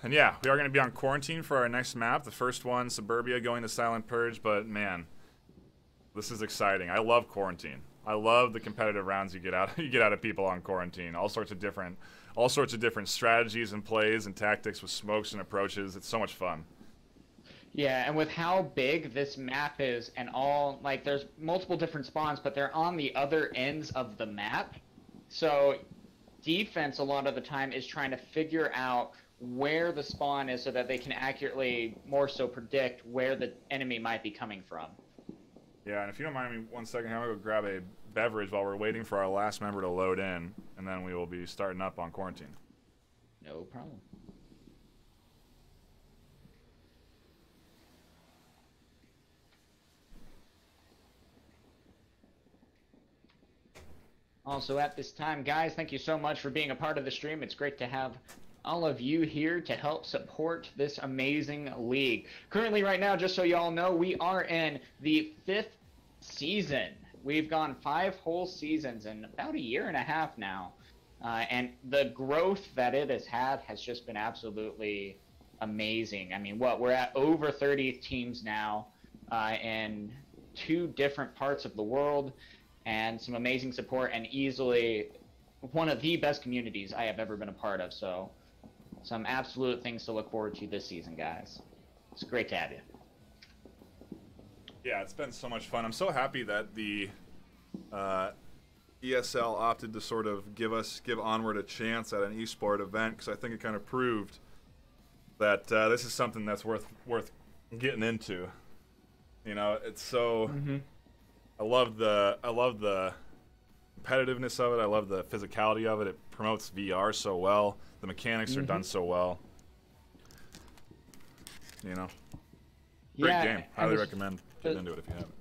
And yeah, we are going to be on quarantine for our next map. The first one, Suburbia, going to Silent Purge. But man, this is exciting. I love quarantine. I love the competitive rounds you get out of people on quarantine. All sorts of different strategies and plays and tactics with smokes and approaches. It's so much fun. Yeah, and with how big this map is, and all like there's multiple different spawns, but they're on the other ends of the map. So defense a lot of the time is trying to figure out where the spawn is so that they can accurately more so predict where the enemy might be coming from. Yeah, and if you don't mind me 1 second, I'm going to go grab a beverage while we're waiting for our last member to load in, and then we will be starting up on quarantine. No problem. Also at this time, guys, thank you so much for being a part of the stream. It's great to have all of you here to help support this amazing league. Currently right now, just so y'all know, we are in the 5th season. We've gone 5 whole seasons in about a year and a half now. And the growth that it has had has just been absolutely amazing. I mean, we're at over 30 teams now in 2 different parts of the world, and some amazing support, and easily one of the best communities I have ever been a part of. So some absolute things to look forward to this season, guys. It's great to have you. Yeah, it's been so much fun. I'm so happy that the ESL opted to sort of give Onward a chance at an esport event, because I think it kind of proved that this is something that's worth getting into. You know, it's so. Mm-hmm. I love the competitiveness of it. I love the physicality of it. It promotes VR so well. The mechanics are done so well. You know, great game. Highly recommend getting into it if you haven't.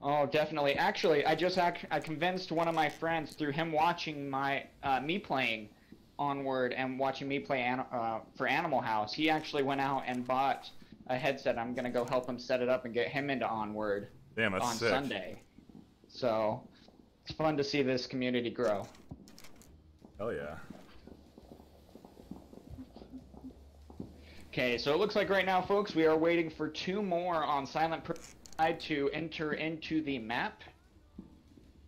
Oh, definitely. Actually, I convinced one of my friends through him watching me playing Onward and watching me play for Animal House. He actually went out and bought a headset. I'm gonna go help him set it up and get him into Onward. Damn, that's on sick. Sunday. So it's fun to see this community grow. Hell yeah. Okay, so it looks like right now, folks, we are waiting for 2 more on Silent Purge to enter into the map.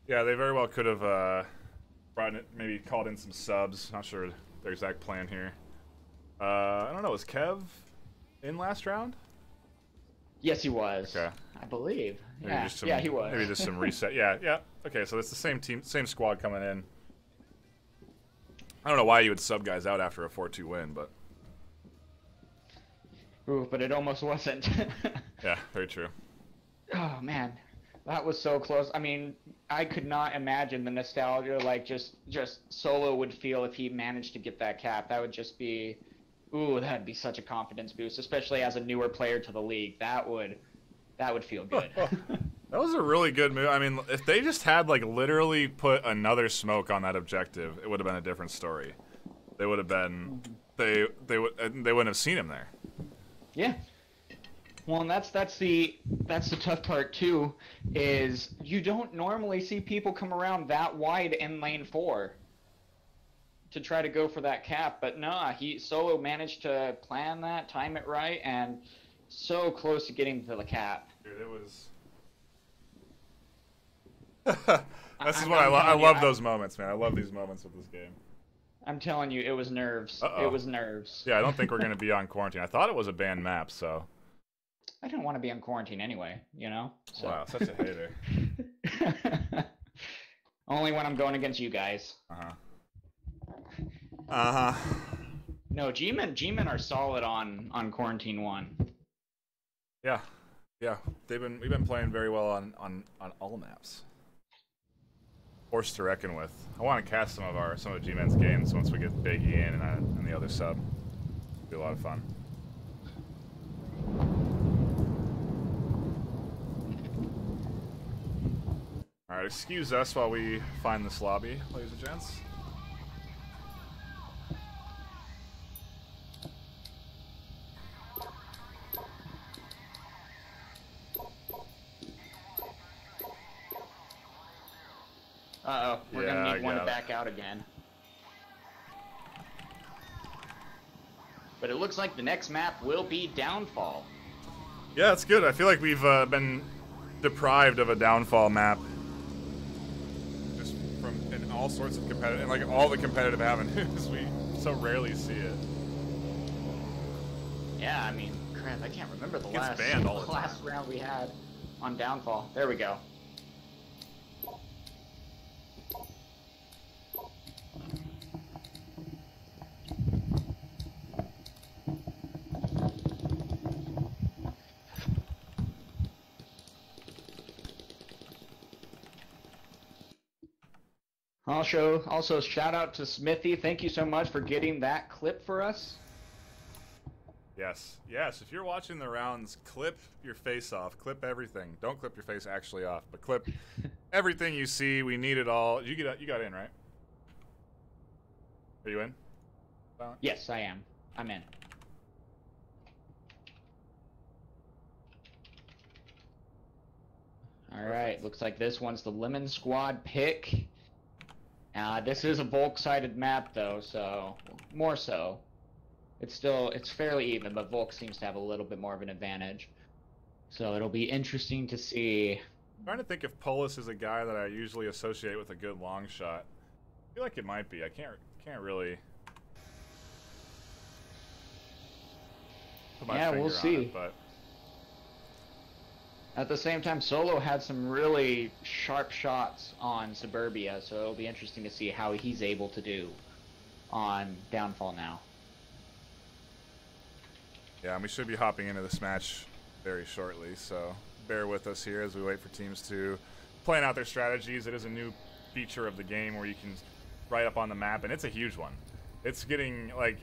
Yeah, they very well could have maybe called in some subs. Not sure their exact plan here. I don't know. Was Kev in last round? Yes, he was. Okay. I believe. Maybe Yeah, just some, yeah, he was. Maybe just some reset. Yeah. Okay, so it's the same team, same squad coming in. I don't know why you would sub guys out after a 4-2 win, but... Ooh, but it almost wasn't. Yeah, very true. Oh, man. That was so close. I mean, I could not imagine the nostalgia like just Solo would feel if he managed to get that cap. That would just be... Ooh, that'd be such a confidence boost, especially as a newer player to the league. That would feel good. That was a really good move. I mean, if they just had, like, literally put another smoke on that objective, it would have been a different story. They would have been... They wouldn't have seen him there. Yeah. Well, and that's the tough part too, is you don't normally see people come around that wide in lane 4 to try to go for that cap, but nah, Solo managed to plan that, time it right, and so close to getting to the cap. Dude, it was... I love those moments, man. I love these moments with this game. I'm telling you, it was nerves. Uh-oh. It was nerves. Yeah, I don't think we're going to be on quarantine. I thought it was a banned map, so... I didn't want to be on quarantine anyway, you know? So. Wow, such a hater. Only when I'm going against you guys. No, G-Men are solid on Quarantine 1. Yeah. We've been playing very well on all maps. Force to reckon with. I want to cast some of G-Men's games once we get Biggie in and the other sub. It'll be a lot of fun. Alright, excuse us while we find this lobby, ladies and gents. Uh-oh, we're gonna need one to back out again. But it looks like the next map will be Downfall. Yeah, it's good. I feel like we've been deprived of a Downfall map. Just from in all sorts of competitive, and like all the competitive avenues, we so rarely see it. Yeah, I mean, crap, I can't remember the Gets banned all the last round we had on Downfall. There we go. Also, shout out to Smithy. Thank you so much for getting that clip for us. Yes. If you're watching the rounds, clip your face off. Clip everything. Don't clip your face actually off, but clip everything you see. We need it all. You got in, right? Are you in? Yes, I am. I'm in. All right. Looks like this one's the Lemon Squad pick. This is a Volk-sided map, though, so more so. It's fairly even, but Volk seems to have a little bit more of an advantage. So it'll be interesting to see. I'm trying to think if Polis is a guy that I usually associate with a good long shot. I feel like it might be. I can't really put my finger we'll see. on it, but at the same time, Solo had some really sharp shots on Suburbia, so it'll be interesting to see how he's able to do on Downfall now. Yeah, and we should be hopping into this match very shortly, so bear with us here as we wait for teams to plan out their strategies. It is a new feature of the game where you can write up on the map, and it's a huge one. It's getting, like,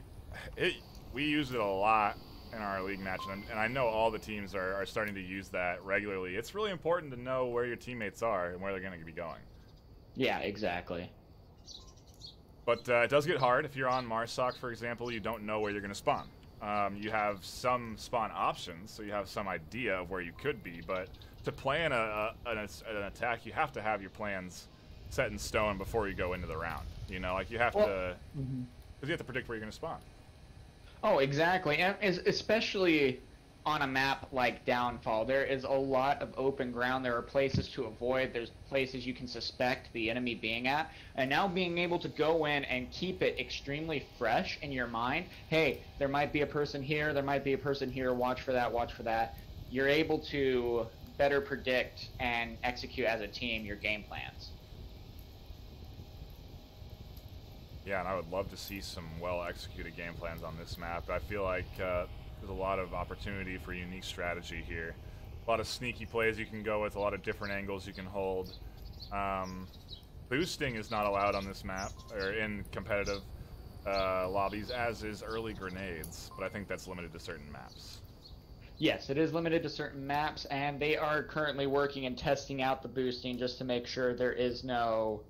we use it a lot in our league match, and I know all the teams are starting to use that regularly. It's really important to know where your teammates are and where they're going to be going. Yeah, exactly. But it does get hard. If you're on Marsoc, for example, you don't know where you're going to spawn. You have some spawn options, so you have some idea of where you could be, but to plan an attack, you have to have your plans set in stone before you go into the round. You know, like you have to, because you have to predict where you're going to spawn. Oh, exactly, and especially on a map like Downfall, there is a lot of open ground. There are places to avoid. There's places you can suspect the enemy being at. And now being able to go in and keep it extremely fresh in your mind. Hey, there might be a person here. There might be a person here. Watch for that. Watch for that. you're able to better predict and execute as a team your game plans. Yeah, and I would love to see some well-executed game plans on this map. I feel like there's a lot of opportunity for unique strategy here. A lot of sneaky plays you can go with, a lot of different angles you can hold. Boosting is not allowed on this map, or in competitive lobbies, as is early grenades, but I think that's limited to certain maps. Yes, it is limited to certain maps, and they are currently working and testing out the boosting just to make sure there is no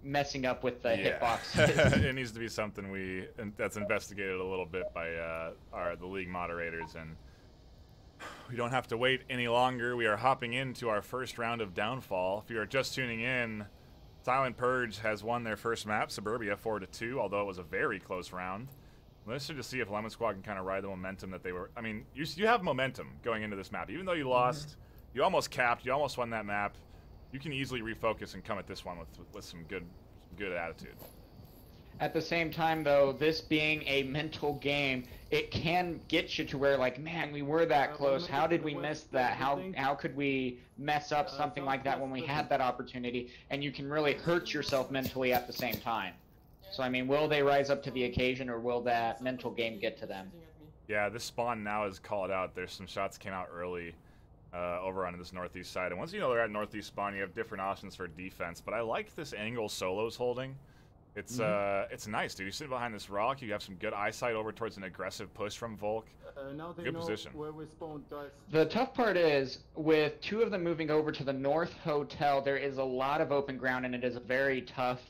messing up with the hitboxes. It needs to be something that's investigated a little bit by the league moderators, and we don't have to wait any longer. We are hopping into our first round of Downfall. If you are just tuning in, Silent Purge has won their first map, Suburbia, 4-2, although it was a very close round. I'm interested to see if Lemon Squad can kind of ride the momentum that they were... I mean, you have momentum going into this map. Even though you lost, you almost capped, you almost won that map, you can easily refocus and come at this one with some good attitude. At the same time, though, this being a mental game, it can get you to where, like, man, we were that close. How did we miss that? How could we mess up something like that when we had that opportunity? And you can really hurt yourself mentally at the same time. So, I mean, will they rise up to the occasion, or will that mental game get to them? Yeah, this spawn now is called out. There's some shots came out early over on this northeast side. And once you know they're at northeast spawn, you have different options for defense. But I like this angle Solo's holding. It's it's nice, dude. You sit behind this rock, you have some good eyesight over towards an aggressive push from Volk. Now they good know position. where we spawned, guys. The tough part is, with two of them moving over to the North Hotel, there is a lot of open ground, and it is a very tough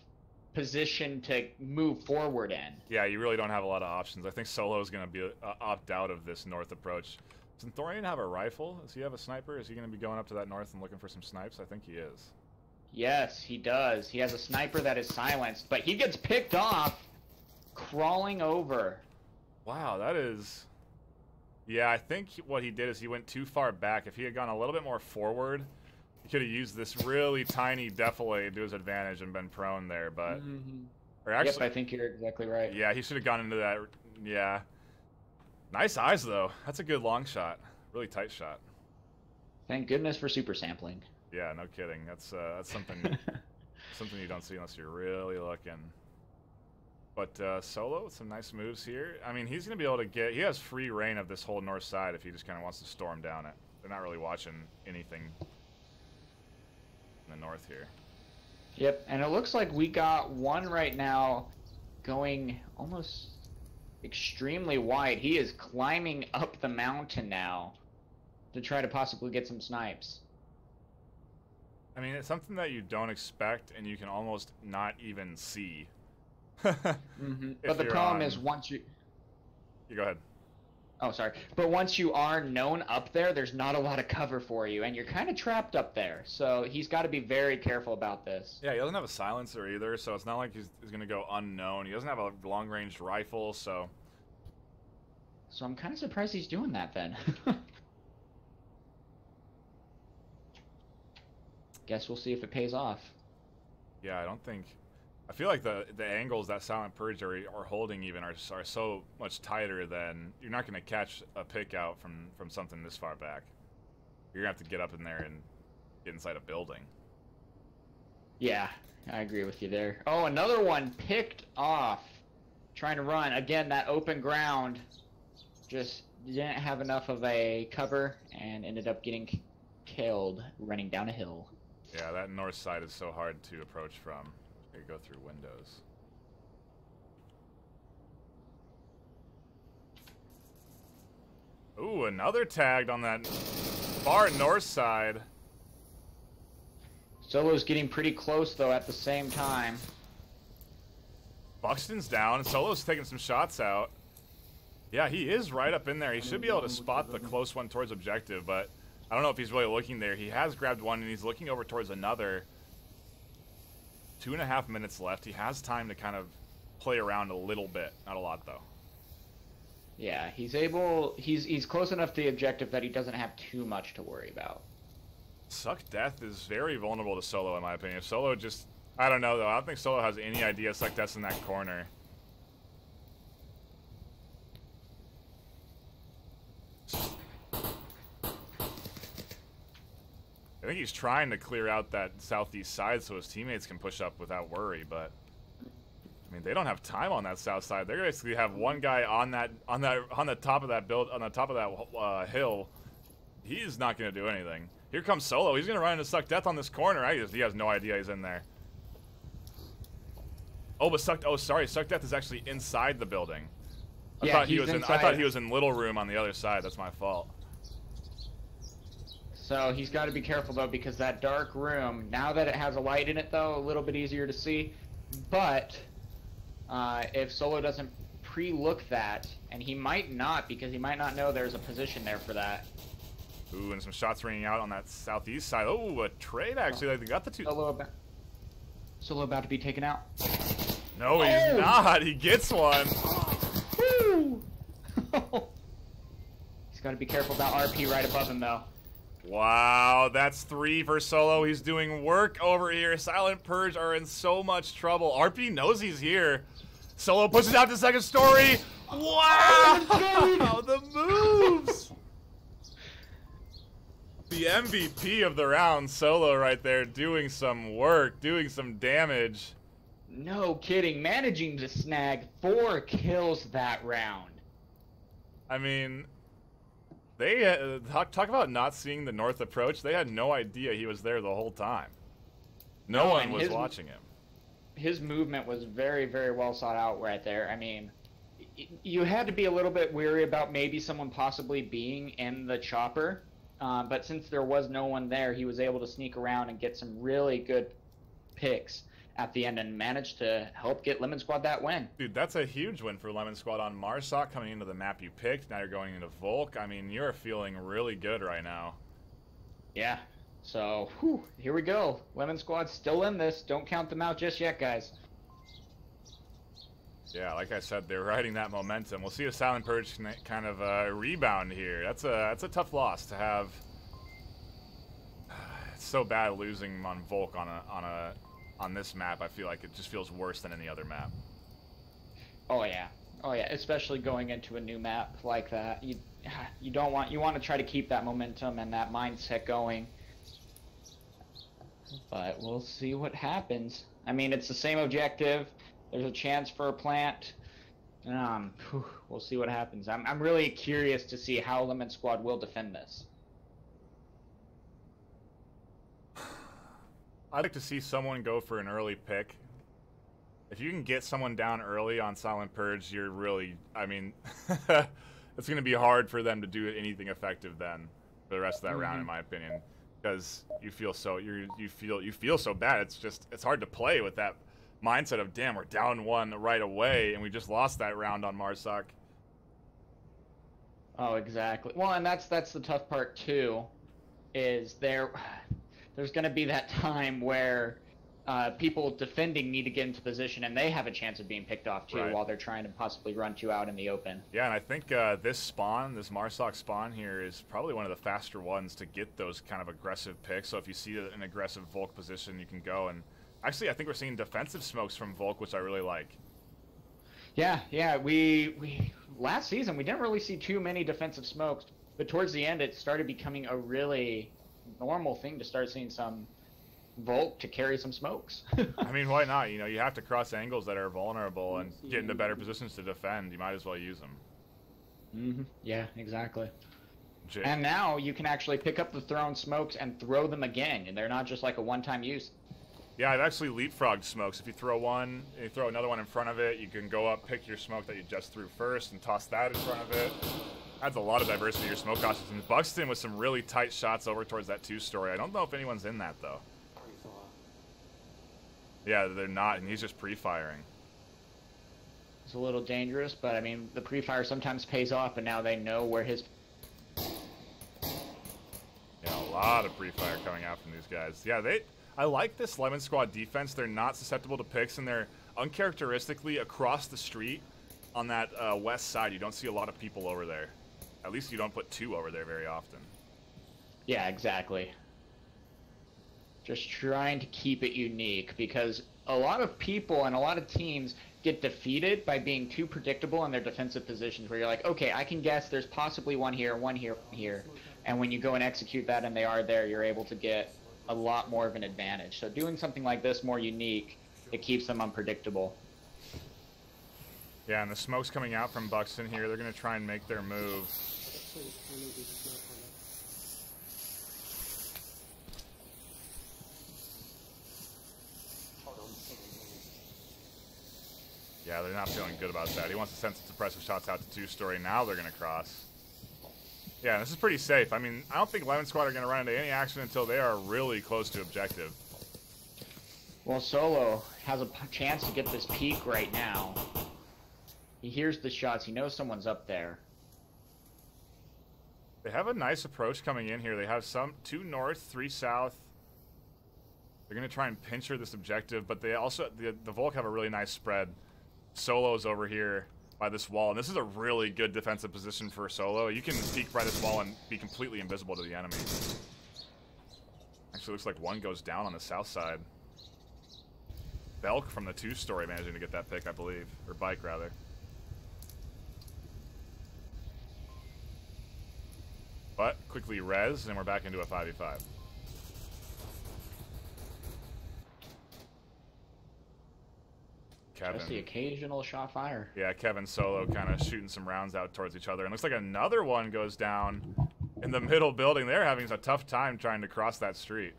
position to move forward in. Yeah, you really don't have a lot of options. I think Solo is going to be opt out of this north approach. Does Thorian have a rifle? Does he have a sniper? Is he going to be going up to that north and looking for some snipes? I think he is. Yes, he does. He has a sniper that is silenced, but he gets picked off crawling over. Wow, that is... Yeah, I think what he did is he went too far back. If he had gone a little bit more forward, he could have used this really tiny defilade to his advantage and been prone there, but... Or actually, yep, I think you're exactly right. Yeah, he should have gone into that... Yeah. Nice eyes, though. That's a good long shot. Really tight shot. Thank goodness for super sampling. Yeah, no kidding. That's something something you don't see unless you're really looking. But Solo with some nice moves here. I mean, he's going to be able to get... He has free reign of this whole north side if he just kind of wants to storm down it. They're not really watching anything in the north here. Yep, and it looks like we got one right now going almost extremely wide. He is climbing up the mountain now to try to possibly get some snipes. I mean, it's something that you don't expect and you can almost not even see. But the problem is once you... You go ahead. Oh, sorry. But once you are known up there, there's not a lot of cover for you, and you're kind of trapped up there. So he's got to be very careful about this. Yeah, he doesn't have a silencer either, so it's not like he's going to go unknown. He doesn't have a long-range rifle, so... So I'm kind of surprised he's doing that then. Guess we'll see if it pays off. Yeah, I don't think... I feel like the angles that Silent Purge are holding even are so much tighter than... You're not going to catch a pick out from something this far back. You're going to have to get up in there and get inside a building. Yeah, I agree with you there. Oh, another one picked off. Trying to run. Again, that open ground just didn't have enough of a cover and ended up getting killed running down a hill. Yeah, that north side is so hard to approach from. You go through windows. Ooh, another tagged on that far north side. Solo's getting pretty close, though, at the same time. Buxton's down, and Solo's taking some shots out. Yeah, he is right up in there. He should be able to spot the close one towards objective, but I don't know if he's really looking there. He has grabbed one, and he's looking over towards another. 2.5 minutes left. He has time to kind of play around a little bit. Not a lot, though. Yeah, he's close enough to the objective that he doesn't have too much to worry about. Suck Death is very vulnerable to Solo, in my opinion. If Solo just... I don't know, though. I don't think Solo has any idea Suck Death's in that corner. think he's trying to clear out that southeast side so his teammates can push up without worry, but I mean, they don't have time on that south side. They're basically have one guy on the top of that hill. He's not going to do anything. Here comes Solo. He's going to run into Suck Death on this corner. He has no idea he's in there. Oh, but Suck Death is actually inside the building. I thought he was in Little Room on the other side. That's my fault. So he's got to be careful though, because that dark room, now that it has a light in it though, a little bit easier to see. But if Solo doesn't pre-look that, and he might not, because he might not know there's a position there for that. Ooh, and some shots ringing out on that southeast side. Oh, a trade actually. Like, they got the two. Solo about to be taken out. No, he's not. He gets one. Woo! He's got to be careful about RP right above him though. Wow, that's 3 for Solo. He's doing work over here. Silent Purge are in so much trouble. RP knows he's here. Solo pushes out the second story. Wow, the moves. The MVP of the round, Solo right there, doing some work, doing some damage. No kidding, managing to snag 4 kills that round. I mean, they talk about not seeing the north approach. They had no idea he was there the whole time. No one was watching him. His movement was very, very well sought out right there. I mean, you had to be a little bit weary about maybe someone possibly being in the chopper, but since there was no one there, he was able to sneak around and get some really good picks at the end and managed to help get Lemon Squad that win. Dude, that's a huge win for Lemon Squad on Marsoc coming into the map you picked. Now you're going into Volk. I mean, you're feeling really good right now. Yeah. So, whew, here we go. Lemon Squad's still in this. Don't count them out just yet, guys. Yeah, like I said, they're riding that momentum. We'll see a Silent Purge kind of rebound here. That's a tough loss to have. It's so bad losing on Volk on this map. I feel like it just feels worse than any other map. Oh yeah, especially going into a new map like that. You want to try to keep that momentum and that mindset going. But we'll see what happens. I mean, it's the same objective. There's a chance for a plant. We'll see what happens. I'm really curious to see how Lemon Squad will defend this. I'd like to see someone go for an early pick. If you can get someone down early on Silent Purge, you're really, I mean, it's going to be hard for them to do anything effective then for the rest of that round, in my opinion, because you feel so you feel so bad. It's hard to play with that mindset of, damn, we're down 1 right away and we just lost that round on Marsoc. Oh, exactly. Well, and that's the tough part too, is there's going to be that time where people defending need to get into position, and they have a chance of being picked off too, while they're trying to possibly run 2 out in the open. Yeah, and I think this Marsoc spawn here, is probably one of the faster ones to get those kind of aggressive picks. So if you see an aggressive Volk position, you can go and... Actually, I think we're seeing defensive smokes from Volk, which I really like. Yeah, we last season, we didn't really see too many defensive smokes, but towards the end, it started becoming a really normal thing to start seeing some Volk to carry some smokes. I mean, why not? You know, you have to cross angles that are vulnerable and get into better positions to defend. You might as well use them. Yeah, exactly. And now you can actually pick up the thrown smokes and throw them again, and they're not just like a one-time use. Yeah, I've actually leapfrogged smokes. If you throw one, and you throw another one in front of it, you can go up, pick your smoke that you just threw first, and toss that in front of it. Adds a lot of diversity to your smoke options. And Buxton with some really tight shots over towards that 2-story. I don't know if anyone's in that, though. Yeah, they're not, and he's just pre-firing. It's a little dangerous, but I mean, the pre-fire sometimes pays off, and now they know where his... Yeah, a lot of pre-fire coming out from these guys. Yeah, I like this Lemon Squad defense. They're not susceptible to picks, and they're uncharacteristically across the street on that west side. You don't see a lot of people over there. At least you don't put 2 over there very often. Yeah, exactly. Just trying to keep it unique, because a lot of people and a lot of teams get defeated by being too predictable in their defensive positions, where you're like, okay, I can guess there's possibly one here, one here, one here. And when you go and execute that and they are there, you're able to get a lot more of an advantage. So doing something like this more unique, it keeps them unpredictable. Yeah, and the smoke's coming out from Buxton here. They're going to try and make their move. Yeah, they're not feeling good about that. He wants to send some suppressive shots out to two-story. Now they're going to cross. Yeah, this is pretty safe. I mean, I don't think Lemon Squad are going to run into any action until they are really close to objective. Well, Solo has a chance to get this peak right now. He hears the shots. He knows someone's up there. They have a nice approach coming in here. They have 2 north, 3 south. They're going to try and pincher this objective, but they also, the Volk have a really nice spread. Solo's over here by this wall, and this is a really good defensive position for Solo. You can peek by this wall and be completely invisible to the enemy. Actually, looks like one goes down on the south side. Belk from the 2-story managing to get that pick, I believe. Or bike, rather. But quickly res, and we're back into a 5v5. Kevin. Just the occasional shot fire. Yeah, Kevin Solo kind of shooting some rounds out towards each other. And looks like another one goes down in the middle building. They're having a tough time trying to cross that street.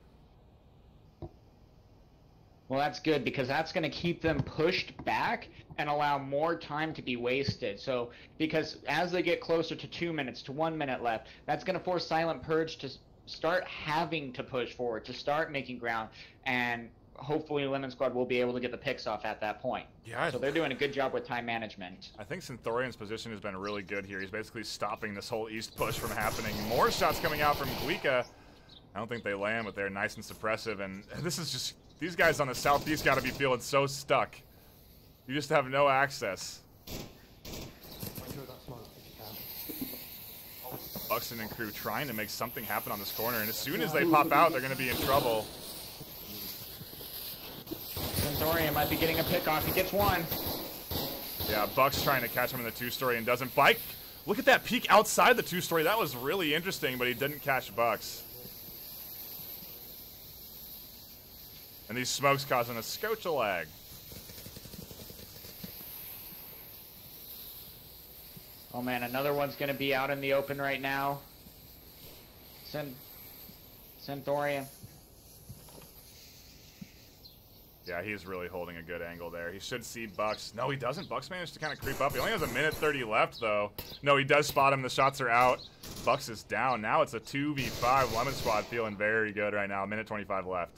Well, that's good because that's going to keep them pushed back and allow more time to be wasted. So, because as they get closer to 2 minutes, to 1 minute left, that's going to force Silent Purge to start having to push forward, to start making ground, and hopefully Lemon Squad will be able to get the picks off at that point. Yeah, so they're doing a good job with time management. I think Synthorian's position has been really good here. He's basically stopping this whole east push from happening. More shots coming out from Guika. I don't think they land, but they're nice and suppressive. And this is just, these guys on the southeast got to be feeling so stuck. You just have no access. Buxton and crew trying to make something happen on this corner, and as soon as they pop out, they're going to be in trouble. Synthorian might be getting a pick off. He gets one. Yeah, Buck's trying to catch him in the 2-story and doesn't. Bike, look at that peek outside the 2-story. That was really interesting, but he didn't catch Bucks. And these smokes causing a scotch of lag. Oh man, another one's going to be out in the open right now. Synthorian. Yeah, he's really holding a good angle there. He should see Bucks. No, he doesn't. Bucks managed to kind of creep up. He only has a minute 30 left, though. No, he does spot him. The shots are out. Bucks is down. Now it's a 2v5. Lemon Squad feeling very good right now. Minute 25 left.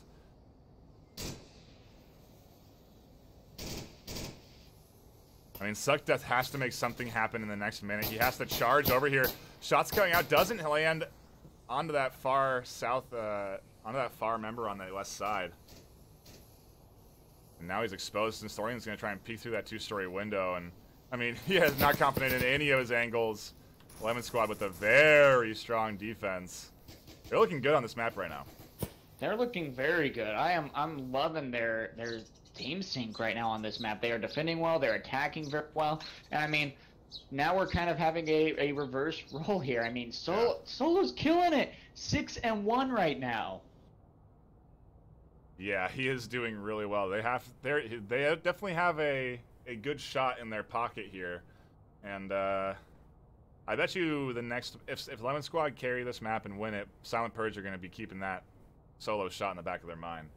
I mean, Suck Death has to make something happen in the next minute. He has to charge over here. Shots coming out. Doesn't land onto that far south, onto that far member on the west side. And now he's exposed, and Storian's going to try and peek through that 2-story window. And, I mean, he is not confident in any of his angles. Lemon Squad with a very strong defense. They're looking good on this map right now. They're looking very good. I'm loving their team sync right now on this map. They are defending well. They're attacking very well. And, I mean, now we're kind of having a reverse role here. I mean, Solo's killing it. 6-1 right now. Yeah, he is doing really well. They definitely have a good shot in their pocket here, and I bet you the next if Lemon Squad carry this map and win it, Silent Purge are going to be keeping that Solo shot in the back of their mind.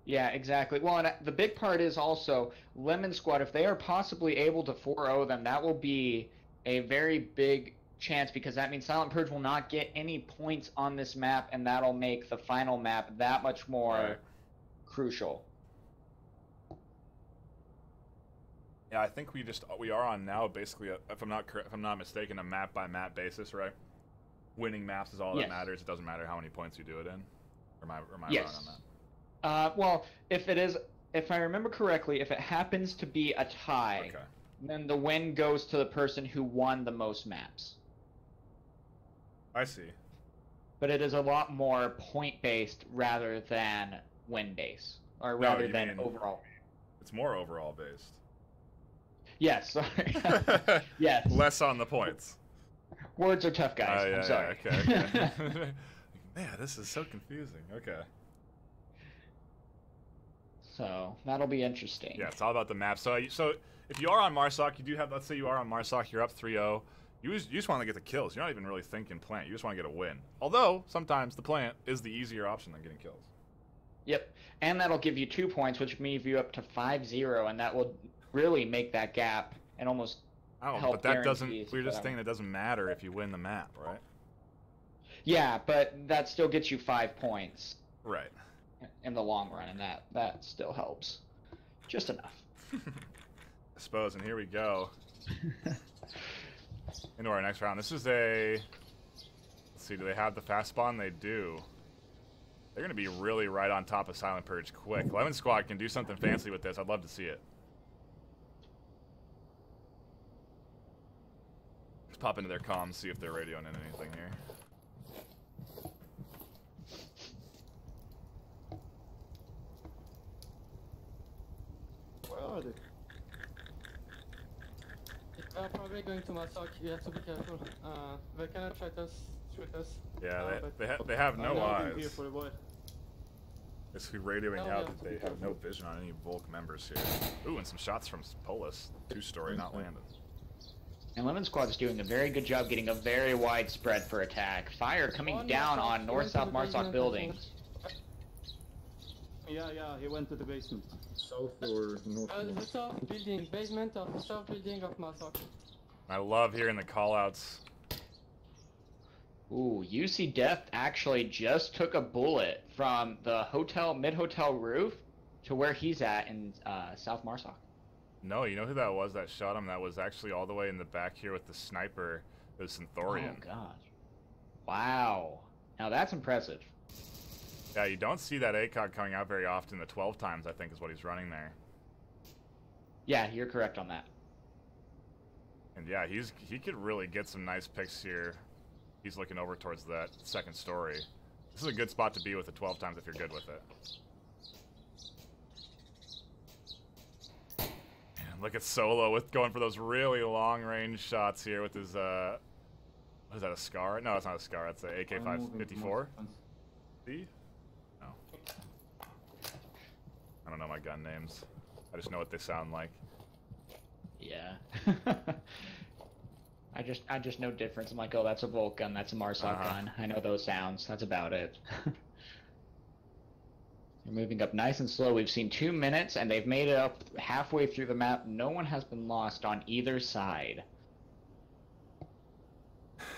Yeah, exactly. Well, and the big part is also Lemon Squad. If they are possibly able to 4-0 them, that will be a very big chance, because that means Silent Purge will not get any points on this map, and that'll make the final map that much more crucial. Yeah, I think we are on now basically if I'm not mistaken, a map by map basis, right? Winning maps is all that matters. It doesn't matter how many points you do it in. Or am I wrong on that? Well, if I remember correctly, if it happens to be a tie, then the win goes to the person who won the most maps. I see. But it is a lot more point-based rather than win-based, or rather than overall. It's more overall-based. Yes, sorry. Yes. Less on the points. Words are tough, guys. I'm sorry. Okay. Yeah, this is so confusing. Okay. So that'll be interesting. Yeah, it's all about the map. So if you are on Marsoc, you do have, let's say you are on Marsoc, you're up 3-0. You just want to get the kills. You're not even really thinking plant. You just want to get a win. Although, sometimes the plant is the easier option than getting kills. Yep, and that'll give you 2 points, which move you up to 5-0, and that will really make that gap and almost help but that doesn't, guarantee we're just saying that doesn't matter if you win the map, right? Yeah, but that still gets you 5 points. Right. In the long run, and that still helps. Just enough. I suppose, and here we go. Into our next round. This is a... Let's see, do they have the fast spawn? They do. They're going to be really right on top of Silent Purge quick. Lemon Squad can do something fancy with this. I'd love to see it. Let's pop into their comms, see if they're radioing in anything here. Where are they? They're probably going to Masoc. You have to be careful. They cannot shoot us. Yeah, they have no I'm here eyes. for the boy. Basically radioing No, out yeah, that they have no vision on any Volk members here. Ooh, and some shots from Polis. 2-story, not landed. And Lemon Squad's doing a very good job getting a very wide spread for attack. Fire coming down on north-south Marsoc buildings. Yeah, he went to the basement. South or north? The south building, basement of the south building of Masoc. I love hearing the callouts. Ooh, UC Death actually just took a bullet from the hotel, mid-hotel roof to where he's at in South Marsoc. No, you know who that was that shot him? That was actually all the way in the back here with the sniper. It was Synthorian. Oh, God. Wow. Now that's impressive. Yeah, you don't see that ACOG coming out very often. The 12 times, I think, is what he's running there. Yeah, you're correct on that. And yeah, he could really get some nice picks here. He's looking over towards that second story. This is a good spot to be with the 12 times if you're good with it. And look at Solo with going for those really long range shots here with his what is that, a Scar? No, it's not a Scar, it's a AK-54. See? No. I don't know my gun names. I just know what they sound like. Yeah. I just know difference. I'm like, oh, that's a Volt gun, that's a Marsoc gun. I know those sounds. That's about it. They're moving up nice and slow. We've seen 2 minutes, and they've made it up halfway through the map. No one has been lost on either side.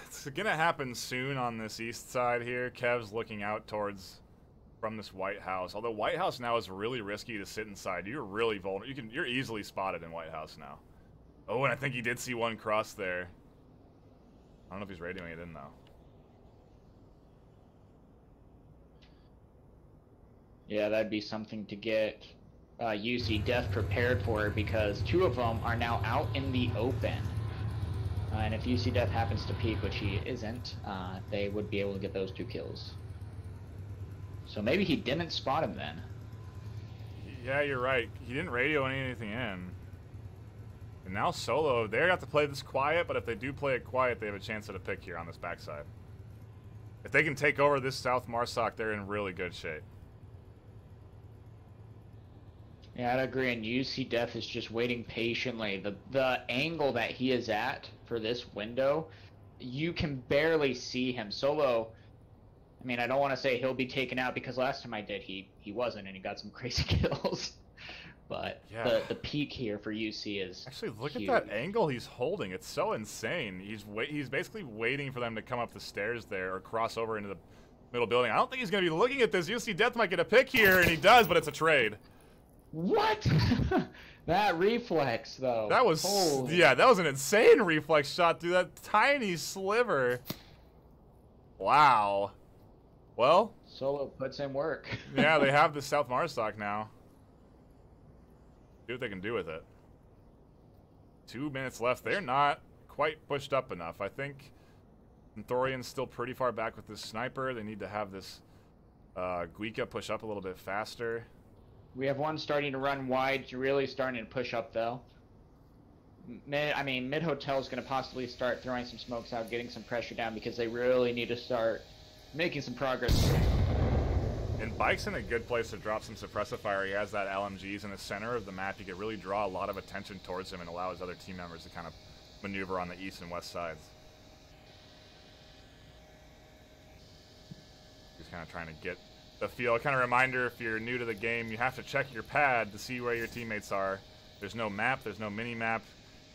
It's gonna happen soon on this east side here. Kev's looking out towards from this White House. Although White House now is really risky to sit inside. You're really vulnerable. You're easily spotted in White House now. Oh, and I think he did see one cross there. I don't know if he's radioing it in though. Yeah, that'd be something to get UC Death prepared for, because 2 of them are now out in the open. And if UC Death happens to peek, which he isn't, they would be able to get those 2 kills. So maybe he didn't spot him then. Yeah, you're right. He didn't radio anything in. And now Solo, they got to play this quiet, but if they do play it quiet, they have a chance at a pick here on this backside. If they can take over this South Marsoc, they're in really good shape. Yeah, I'd agree, and UC Death is just waiting patiently. The angle that he is at for this window, you can barely see him. Solo, I mean, I don't want to say he'll be taken out, because last time I did, he wasn't, and he got some crazy kills. But yeah, the peak here for UC is actually, look huge. at that angle he's holding. It's so insane. He's basically waiting for them to come up the stairs there or cross over into the middle building. I don't think he's going to be looking at this. UC Death might get a pick here, and he does, but it's a trade. What? That reflex, though. That was, yeah, that was an insane reflex shot through that tiny sliver. Wow. Well, Solo puts in work. yeah, they have the South Marsoc now. See what they can do with it. 2 minutes left. They're not quite pushed up enough. I think Thorian's still pretty far back with this sniper. They need to have this Guika push up a little bit faster. We have one starting to run wide, really starting to push up, though. Mid-hotel is going to possibly start throwing some smokes out, getting some pressure down, because they really need to start making some progress. And Bike's in a good place to drop some suppressive fire. He has that LMGs in the center of the map. He could really draw a lot of attention towards him and allow his other team members to kind of maneuver on the east and west sides. He's kind of trying to get the feel. Kind of reminder, if you're new to the game, you have to check your pad to see where your teammates are. There's no map, there's no mini-map.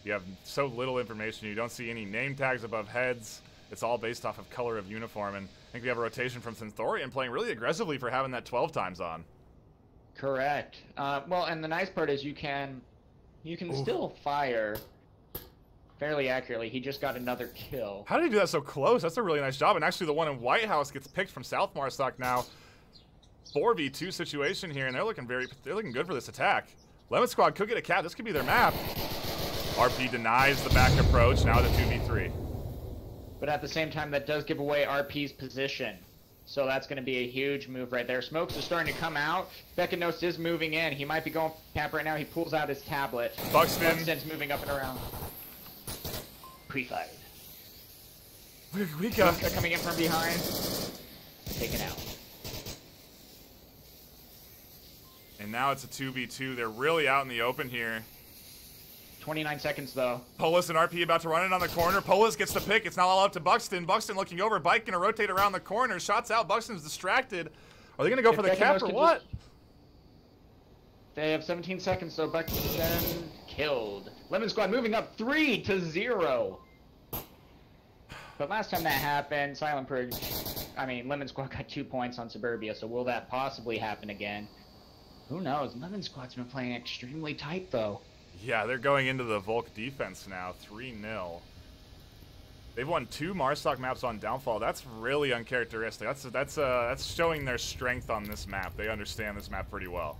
You have so little information. You don't see any name tags above heads. It's all based off of color of uniform, and I think we have a rotation from Synthorian playing really aggressively for having that 12 times on. Correct. Well, and the nice part is you can still fire fairly accurately. He just got another kill. How did he do that so close? That's a really nice job. And actually the one in White House gets picked from South Marstock now. 4v2 situation here, and they're looking good for this attack. Lemon Squad could get a cap. This could be their map. RP denies the back approach. Now the 2v3. But at the same time, that does give away RP's position. So that's going to be a huge move right there. Smokes are starting to come out. Beckanos is moving in. He might be going cap right now. He pulls out his tablet. Buxton's moving up and around. Pre-fired. We got coming in from behind. Taken out. And now it's a 2v2. They're really out in the open here. 29 seconds, though. Polis and RP about to run in on the corner. Polis gets the pick. It's now all up to Buxton. Buxton looking over. Bike going to rotate around the corner. Shots out. Buxton's distracted. Are they going to go for the cap or what? They have 17 seconds, so Buxton killed. Lemon Squad moving up 3-0. But last time that happened, Silent Purge, Lemon Squad got 2 points on Suburbia, so will that possibly happen again? Who knows? Lemon Squad's been playing extremely tight, though. Yeah, they're going into the Volk defense now, 3-0. They've won 2 Marstock maps on Downfall. That's really uncharacteristic. That's showing their strength on this map. They understand this map pretty well.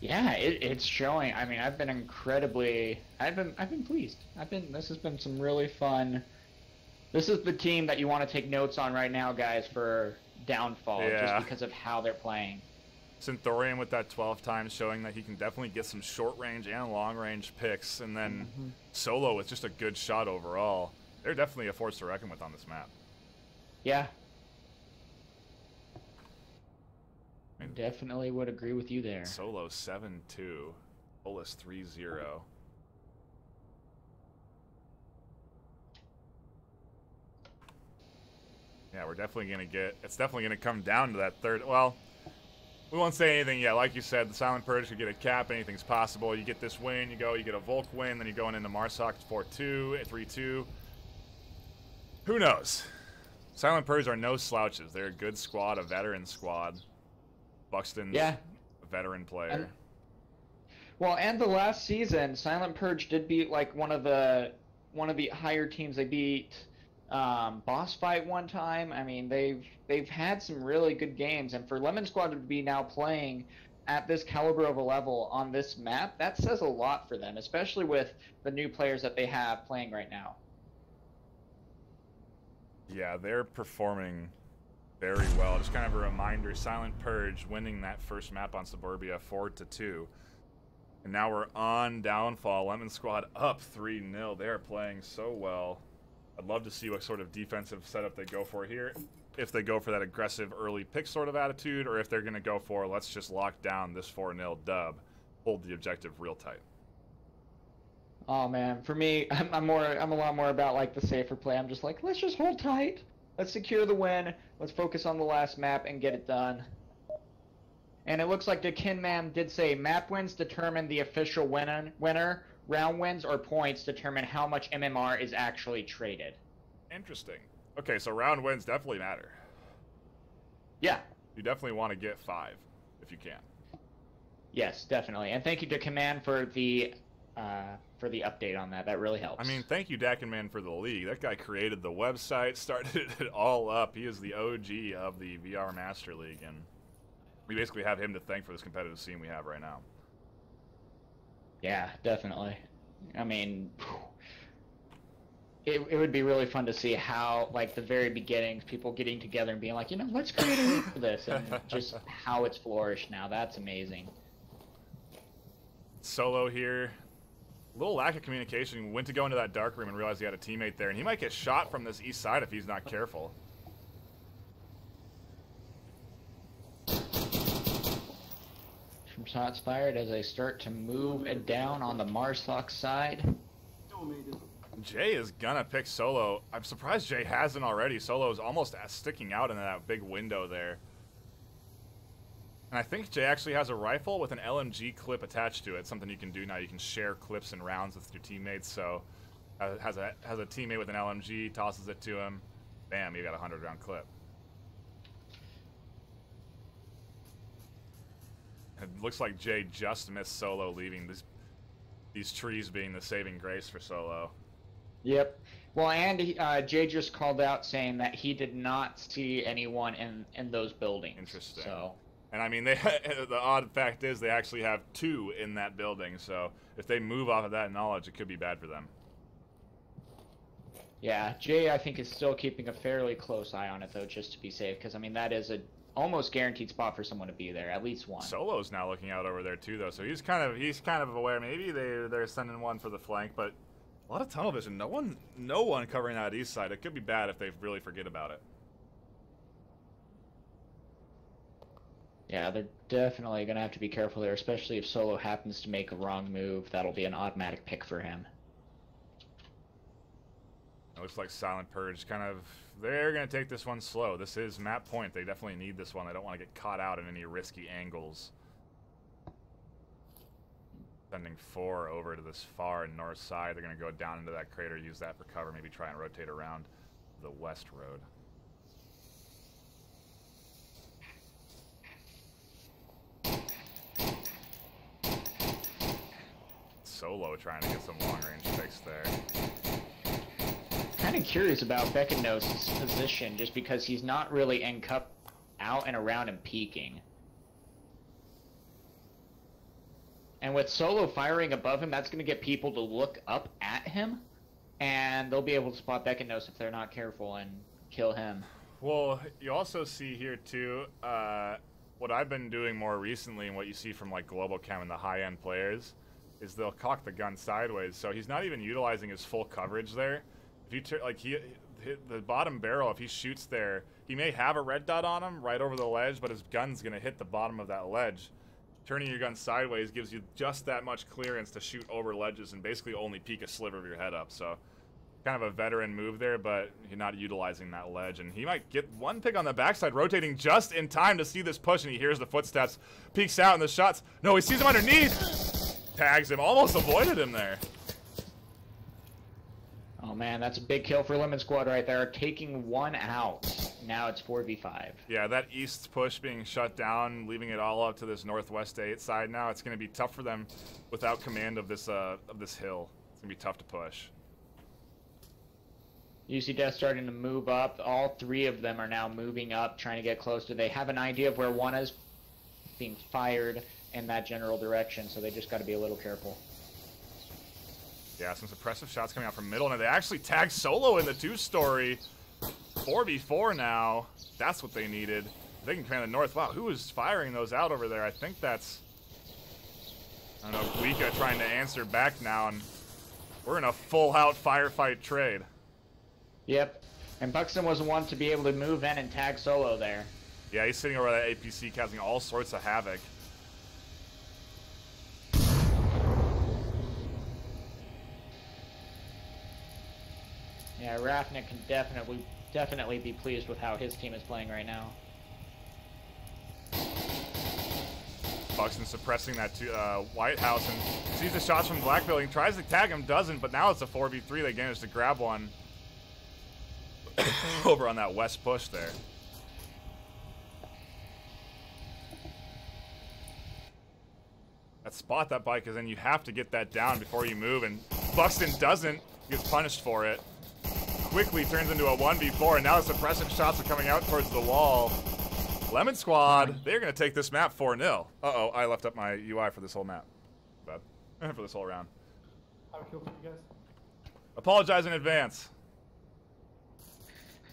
Yeah, it's showing. I mean, I've been pleased. This has been some really fun. This is the team that you want to take notes on right now, guys, for Downfall, just because of how they're playing. Synthorian with that 12 times showing that he can definitely get some short range and long range picks, and then Solo with just a good shot overall. They're definitely a force to reckon with on this map. Yeah. I definitely would agree with you there. Solo 7-2. Polis 3-0. Yeah, we're definitely going to get... It's definitely going to come down to that third... Well... We won't say anything yet. Like you said, the Silent Purge could get a cap. Anything's possible. You get this win, you get a Volk win, then you're going into Marsoc 4-2, 3-2. Who knows? Silent Purge are no slouches. They're a good squad, a veteran squad. Buxton's a veteran player. And the last season, Silent Purge did beat like one of the higher teams. They beat Boss Fight one time. I mean, they've had some really good games, and for Lemon Squad to be now playing at this caliber of a level on this map, that says a lot for them, especially with the new players that they have playing right now. Yeah, they're performing very well. Just kind of a reminder, Silent Purge winning that first map on Suburbia 4-2. And now we're on Downfall. Lemon Squad up 3-0. They are playing so well. I'd love to see what sort of defensive setup they go for here. If they go for that aggressive early pick sort of attitude, or if they're going to go for, let's just lock down this 4-0 dub, hold the objective real tight. Oh man, for me, I'm a lot more about like the safer play. I'm just like, let's just hold tight. Let's secure the win. Let's focus on the last map and get it done. And it looks like the Kinman did say map wins determine the official winner. Round wins or points determine how much MMR is actually traded. Interesting. Okay, so round wins definitely matter. Yeah. You definitely want to get 5 if you can. Yes, definitely. And thank you to Command for the update on that. That really helps. I mean, thank you, Dakenman, for the league. That guy created the website, started it all up. He is the OG of the VR Master League, and we basically have him to thank for this competitive scene we have right now. Yeah, definitely. I mean, it would be really fun to see how, like, the very beginnings, people getting together and being like, let's create a league for this, and just how it's flourished now. That's amazing. Solo here. A little lack of communication. Went to go into that dark room and realized he had a teammate there, and he might get shot from this east side if he's not careful. from shots fired as they start to move it down on the Marsoc side. Jay is gonna pick Solo. I'm surprised Jay hasn't already. Solo is almost sticking out in that big window there. And I think Jay actually has a rifle with an LMG clip attached to it. Something you can do now. You can share clips and rounds with your teammates. So has a teammate with an LMG, tosses it to him. Bam, you got a 100-round clip. It looks like Jay just missed Solo leaving. These trees being the saving grace for Solo. Yep. Well, and Jay just called out saying that he did not see anyone in those buildings. Interesting. So. And I mean, the odd fact is they actually have 2 in that building. So if they move off of that knowledge, it could be bad for them. Yeah, Jay, I think, is still keeping a fairly close eye on it, though, just to be safe. Because, I mean, that is a almost guaranteed spot for someone to be there, at least one. Solo's now looking out over there, too, though. So he's kind of aware. Maybe they're sending one for the flank, but a lot of tunnel vision. No one covering that east side. It could be bad if they really forget about it. Yeah, they're definitely going to have to be careful there, especially if Solo happens to make a wrong move. That'll be an automatic pick for him. It looks like Silent Purge they're going to take this one slow. This is map point. They definitely need this one. They don't want to get caught out in any risky angles. Sending 4 over to this far north side. They're going to go down into that crater, use that for cover, maybe try and rotate around the west road. Solo trying to get some long-range picks there. Kind of curious about Beckennose's position, just because he's not really in cup out and around and peeking. And with Solo firing above him, that's going to get people to look up at him, and they'll be able to spot Beckennose if they're not careful and kill him. Well, you also see here, too, what I've been doing more recently and what you see from, like, Global Chem and the high-end players is they'll cock the gun sideways, so he's not even utilizing his full coverage there. If you he hit the bottom barrel, if he shoots there, he may have a red dot on him right over the ledge, but his gun's going to hit the bottom of that ledge. Turning your gun sideways gives you just that much clearance to shoot over ledges and basically only peek a sliver of your head up. So kind of a veteran move there, but you're not utilizing that ledge. And he might get one pick on the backside, rotating just in time to see this push, and he hears the footsteps, peeks out, and the shots. No, he sees him underneath. Tags him, almost avoided him there. Oh man, that's a big kill for Lemon Squad right there, taking one out. Now it's 4v5. Yeah, that east push being shut down, leaving it all up to this northwest 8 side now. It's going to be tough for them without command of this hill. It's going to be tough to push. UC Death starting to move up. All 3 of them are now moving up, trying to get close to. They have an idea of where one is being fired in that general direction, so they just got to be a little careful. Yeah, some suppressive shots coming out from middle, and they actually tagged Solo in the 2-story. 4v4 now. That's what they needed. They can command the north. Wow, who is firing those out over there? I think that's, I don't know, Guika trying to answer back now, and we're in a full-out firefight trade. Yep, and Buxton was the one to be able to move in and tag Solo there. Yeah, he's sitting over that APC causing all sorts of havoc. Yeah, Rafnik can definitely be pleased with how his team is playing right now. Buxton suppressing that White House and sees the shots from Black Building, tries to tag him, doesn't, but now it's a 4v3. They managed to grab one over on that west push there. That spot that bike, because then you have to get that down before you move, and Buxton doesn't, gets punished for it. Quickly turns into a 1v4, and now the suppressant shots are coming out towards the wall. Lemon Squad, they're going to take this map 4-0. Uh-oh, I left up my UI for this whole map. Bad. For this whole round. How killed you guys? Apologize in advance.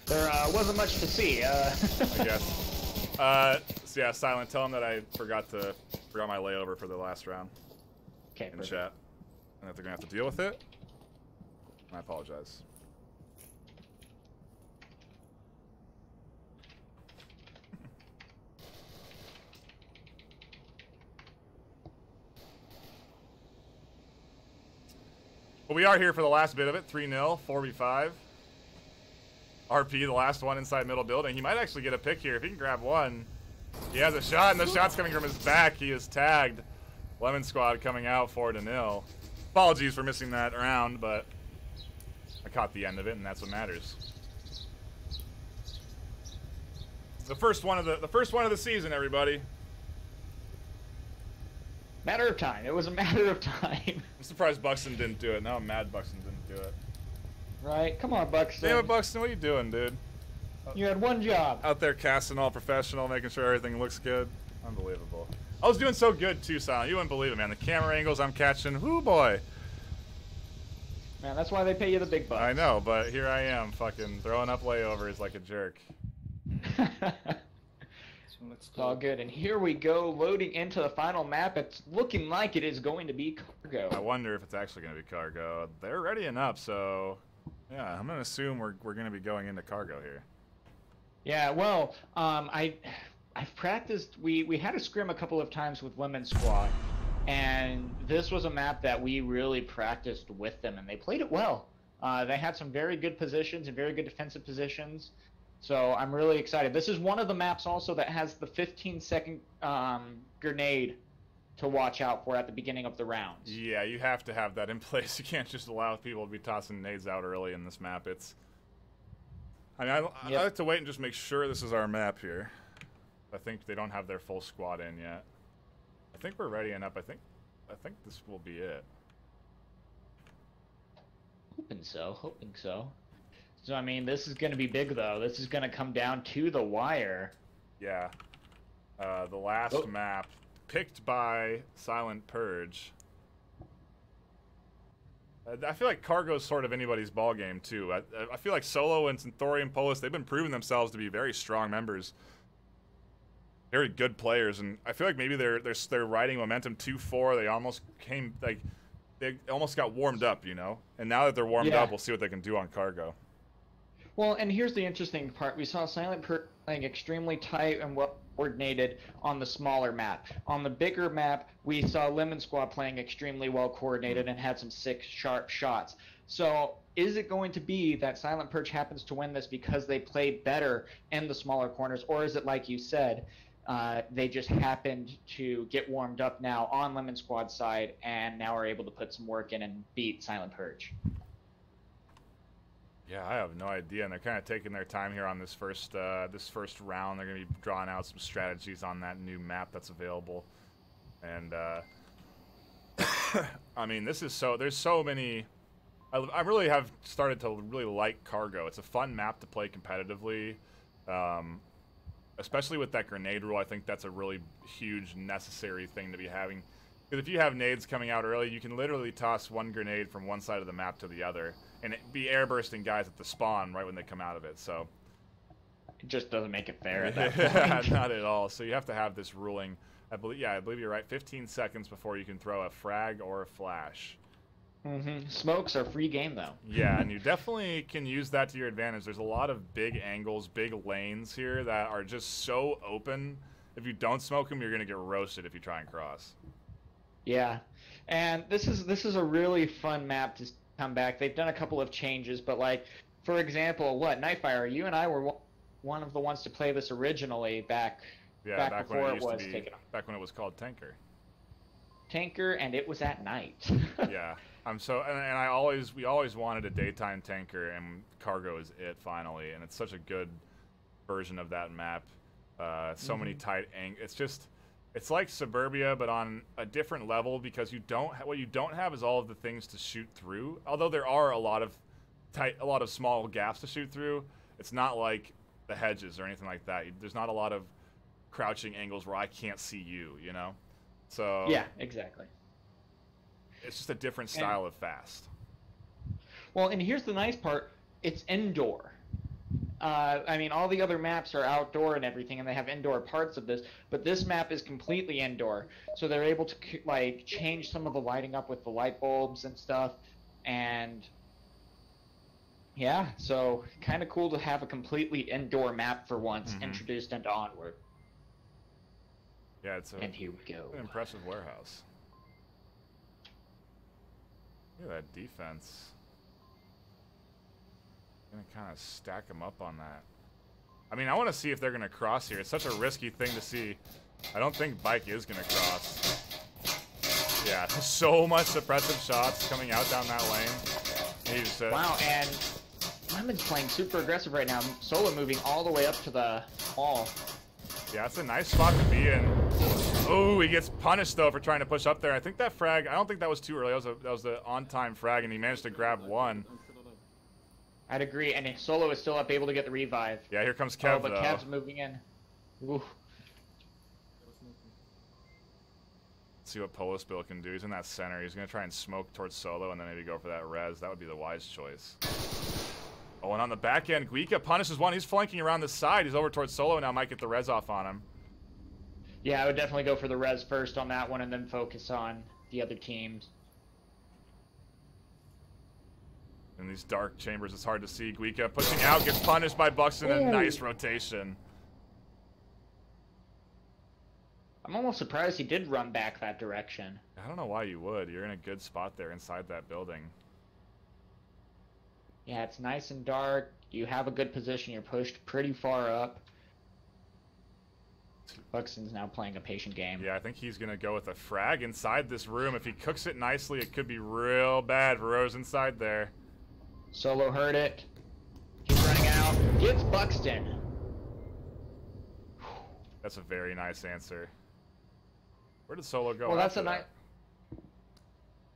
There wasn't much to see. I guess. So yeah, Silent, tell him that I forgot my layover for the last round. Okay, in chat. And that they're going to have to deal with it. I apologize. But we are here for the last bit of it. 3-0, 4v5. RP, the last one inside middle building. He might actually get a pick here if he can grab one. He has a shot, and the shot's coming from his back. He is tagged. Lemon Squad coming out 4-0. Apologies for missing that round, but I caught the end of it, and that's what matters. The first one of the season, everybody. Matter of time. It was a matter of time. I'm surprised Buxton didn't do it. Now I'm mad Buxton didn't do it. Right? Come on, Buxton. Damn it, Buxton, what are you doing, dude? You had one job. Out there casting all professional, making sure everything looks good. Unbelievable. I was doing so good too, Silent. You wouldn't believe it, man. The camera angles I'm catching, whoo boy. Man, that's why they pay you the big bucks. I know, but here I am, fucking throwing up layovers like a jerk. It's all good, and here we go, loading into the final map. It's looking like it is going to be cargo. I wonder if it's actually going to be cargo. They're readying up, so yeah, I'm going to assume we're going to be going into cargo here. Yeah, well, I've practiced. We had a scrim a couple of times with Women's Squad, and this was a map that we really practiced with them, and they played it well. They had some very good positions and very good defensive positions. So I'm really excited. This is one of the maps also that has the 15-second grenade to watch out for at the beginning of the rounds. Yeah, you have to have that in place. You can't just allow people to be tossing nades out early in this map. I like to wait and just make sure this is our map here. I think they don't have their full squad in yet. I think we're readying up. I think this will be it. Hoping so. Hoping so. So, I mean, this is going to be big, though. This is going to come down to the wire. Yeah. The last map, picked by Silent Purge. I feel like Cargo's sort of anybody's ballgame, too. I feel like Solo and Centaurian Polis, they've been proving themselves to be very strong members. Very good players, and I feel like maybe they're riding momentum 2-4. They almost came, like, they almost got warmed up, you know? And now that they're warmed up, we'll see what they can do on Cargo. Well, and here's the interesting part. We saw Silent Purge playing extremely tight and well coordinated on the smaller map. On the bigger map, we saw Lemon Squad playing extremely well coordinated and had some sick, sharp shots. So is it going to be that Silent Purge happens to win this because they played better in the smaller corners, or is it like you said, they just happened to get warmed up now on Lemon Squad's side and now are able to put some work in and beat Silent Purge? Yeah, I have no idea, and they're kind of taking their time here on this first round. They're going to be drawing out some strategies on that new map that's available, and I mean, this is so. There's so many. I really have started to really like Cargo. It's a fun map to play competitively, especially with that grenade rule. I think that's a really huge, necessary thing to be having. Because if you have nades coming out early, you can literally toss one grenade from one side of the map to the other, and be airbursting guys at the spawn right when they come out of it. So it just doesn't make it fair at that point. Not at all. So you have to have this ruling. I believe you're right. 15 seconds before you can throw a frag or a flash. Mm-hmm. Smokes are free game, though. Yeah, and you definitely can use that to your advantage. There's a lot of big angles, big lanes here that are just so open. If you don't smoke them, you're going to get roasted if you try and cross. Yeah, and this is a really fun map to come back. They've done a couple of changes, but like, for example, NightFiree, you and I were one of the ones to play this originally back before it was taken off. Back when it was called Tanker. Tanker, and it was at night. Yeah, we always wanted a daytime Tanker, and Cargo is it finally, and it's such a good version of that map. So many tight angles. It's like Suburbia, but on a different level, because what you don't have is all of the things to shoot through. Although there are a lot of small gaps to shoot through, it's not like the hedges or anything like that. There's not a lot of crouching angles where I can't see you, you know? So yeah, exactly. It's just a different style of fast. Well, and here's the nice part. It's indoor. I mean, all the other maps are outdoor and everything, and they have indoor parts of this, but this map is completely indoor, so they're able to like change some of the lighting up with the light bulbs and stuff, and yeah, so kind of cool to have a completely indoor map for once introduced into Onward. Yeah, and here we go. An impressive warehouse. Look at that defense. Gonna kind of stack them up on that. I mean, I want to see if they're gonna cross here. It's such a risky thing to see. I don't think Bike is gonna cross. Yeah, so much suppressive shots coming out down that lane. He's, wow, and Lemon's playing super aggressive right now. Solo moving all the way up to the wall. Yeah, it's a nice spot to be in. Oh, he gets punished though for trying to push up there. I think that frag, I don't think that was too early. That was the on-time frag, and he managed to grab one. I'd agree, and Solo is still up, able to get the revive. Yeah, here comes Kev, but though. Kev's moving in. Ooh. Let's see what Polispill can do. He's in that center. He's going to try and smoke towards Solo and then maybe go for that res. That would be the wise choice. Oh, and on the back end, Guika punishes one. He's flanking around the side. He's over towards Solo now. Might get the res off on him. Yeah, I would definitely go for the res first on that one and then focus on the other teams. In these dark chambers, it's hard to see. Guika pushing out, gets punished by Buxton. A nice rotation. I'm almost surprised he did run back that direction. I don't know why you would. You're in a good spot there inside that building. Yeah, it's nice and dark. You have a good position. You're pushed pretty far up. Buxton's now playing a patient game. Yeah, I think he's going to go with a frag inside this room. If he cooks it nicely, it could be real bad for Rose inside there. Solo heard it. He's running out. Gets Buxton. That's a very nice answer. Where did Solo go? Well, that's a nice. nice.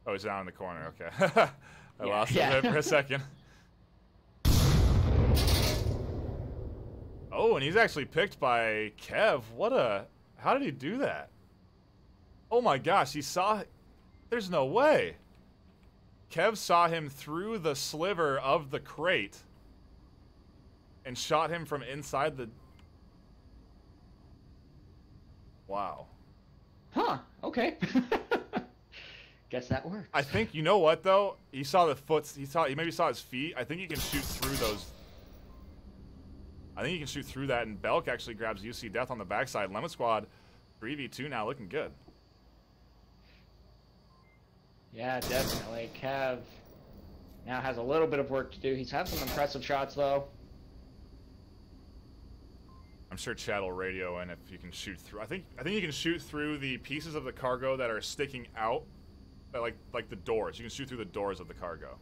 Oh, he's down in the corner. Okay. I lost it there for a second. Oh, and he's actually picked by Kev. What a... How did he do that? Oh my gosh, he saw... There's no way. Kev saw him through the sliver of the crate and shot him from inside the... Wow. Huh, okay. Guess that works. I think, you know what, though? He saw the foots. He maybe saw his feet. I think he can shoot through those... I think he can shoot through that, and Belk actually grabs UC Death on the backside. Lemon Squad, 3v2 now, looking good. Yeah, definitely. Kev now has a little bit of work to do. He's had some impressive shots, though. I'm sure Chad will radio in if you can shoot through. I think you can shoot through the pieces of the cargo that are sticking out, like the doors. You can shoot through the doors of the cargo.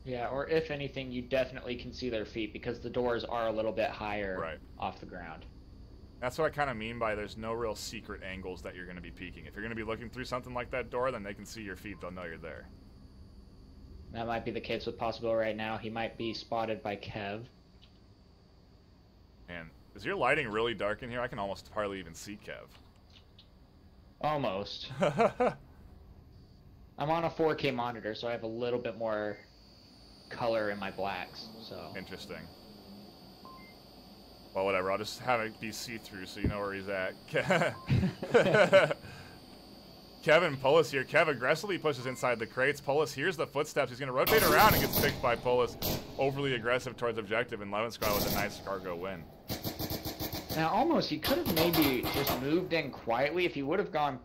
Yeah, or if anything, you definitely can see their feet because the doors are a little bit higher off the ground. That's what I kind of mean by there's no real secret angles that you're going to be peeking. If you're going to be looking through something like that door, then they can see your feet. They'll know you're there. That might be the case with Possible right now. He might be spotted by Kev. And is your lighting really dark in here? I can almost hardly even see Kev. Almost. I'm on a 4K monitor, so I have a little bit more color in my blacks. So interesting. Well, whatever. I'll just have it be see-through so you know where he's at. Kevin Polis here. Kev aggressively pushes inside the crates. Polis hears the footsteps. He's going to rotate around and gets picked by Polis. Overly aggressive towards objective, and Lemon Squad with a nice cargo win. Now, almost, he could have maybe just moved in quietly. If he would have gone,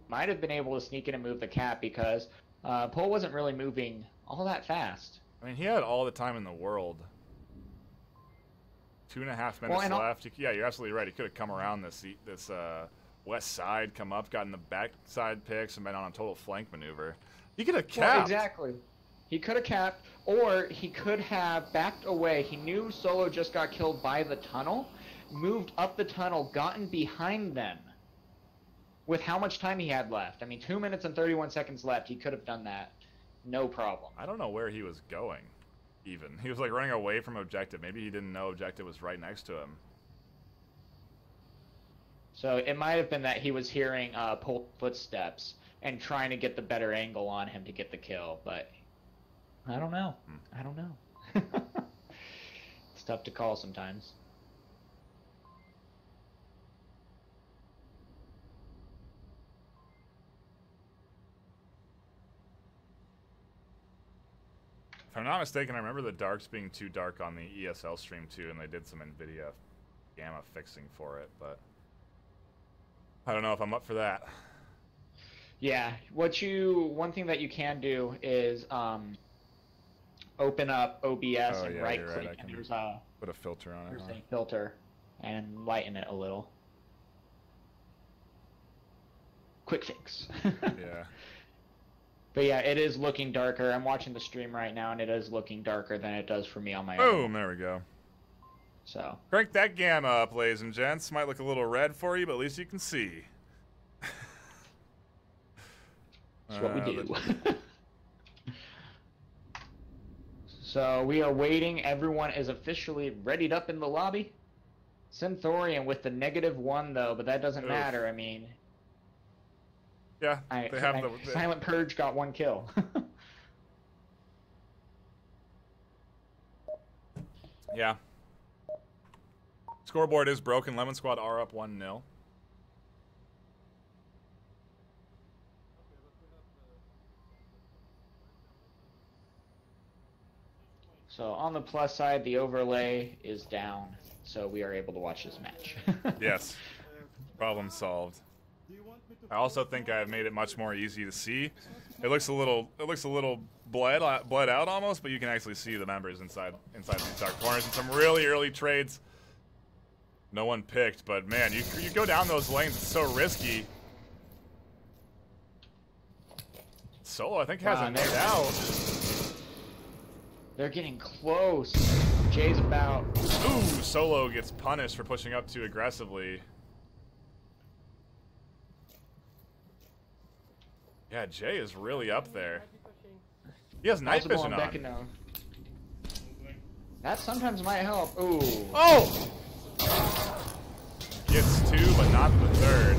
might have been able to sneak in and move the cap because Pole wasn't really moving all that fast. I mean, he had all the time in the world. 2.5 minutes left. Yeah, you're absolutely right. He could have come around this west side, come up, gotten the backside picks, and been on a total flank maneuver. He could have capped. Well, exactly. He could have capped, or he could have backed away. He knew Solo just got killed by the tunnel, moved up the tunnel, gotten behind them. With how much time he had left. I mean, 2 minutes and 31 seconds left. He could have done that. No problem. I don't know where he was going, even. He was, like, running away from objective. Maybe he didn't know objective was right next to him. So it might have been that he was hearing Pole footsteps and trying to get the better angle on him to get the kill, but I don't know. I don't know. It's tough to call sometimes. If I'm not mistaken, I remember the darks being too dark on the ESL stream too, and they did some NVIDIA gamma fixing for it, but I don't know if I'm up for that. Yeah, one thing that you can do is open up OBS and yeah, right you're click, right. I and can there's a put a filter on it. Huh? filter, and lighten it a little. Quick fix. Yeah. But yeah, it is looking darker. I'm watching the stream right now, and it is looking darker than it does for me on my own. Boom! There we go. So Crank that gamma up, ladies and gents. Might look a little red for you, but at least you can see. that's what we do. So we are waiting. Everyone is officially readied up in the lobby. Synthorian with the -1 though, but that doesn't matter. I mean, yeah, they have the Silent Purge got 1 kill. Yeah. Scoreboard is broken. Lemon Squad are up 1-0. So on the plus side, the overlay is down, so we are able to watch this match. Yes. Problem solved. I also think I've made it much more easy to see. It looks a little bled out almost, but you can actually see the members inside these dark corners, and some really early trades. No one picked, but man, you go down those lanes, it's so risky. Solo, I think, has it made out. They're getting close. Jay's about... Ooh, Solo gets punished for pushing up too aggressively. Yeah, Jay is really up there. He has night vision on. That sometimes might help. Ooh. Oh! Gets 2, but not the 3rd.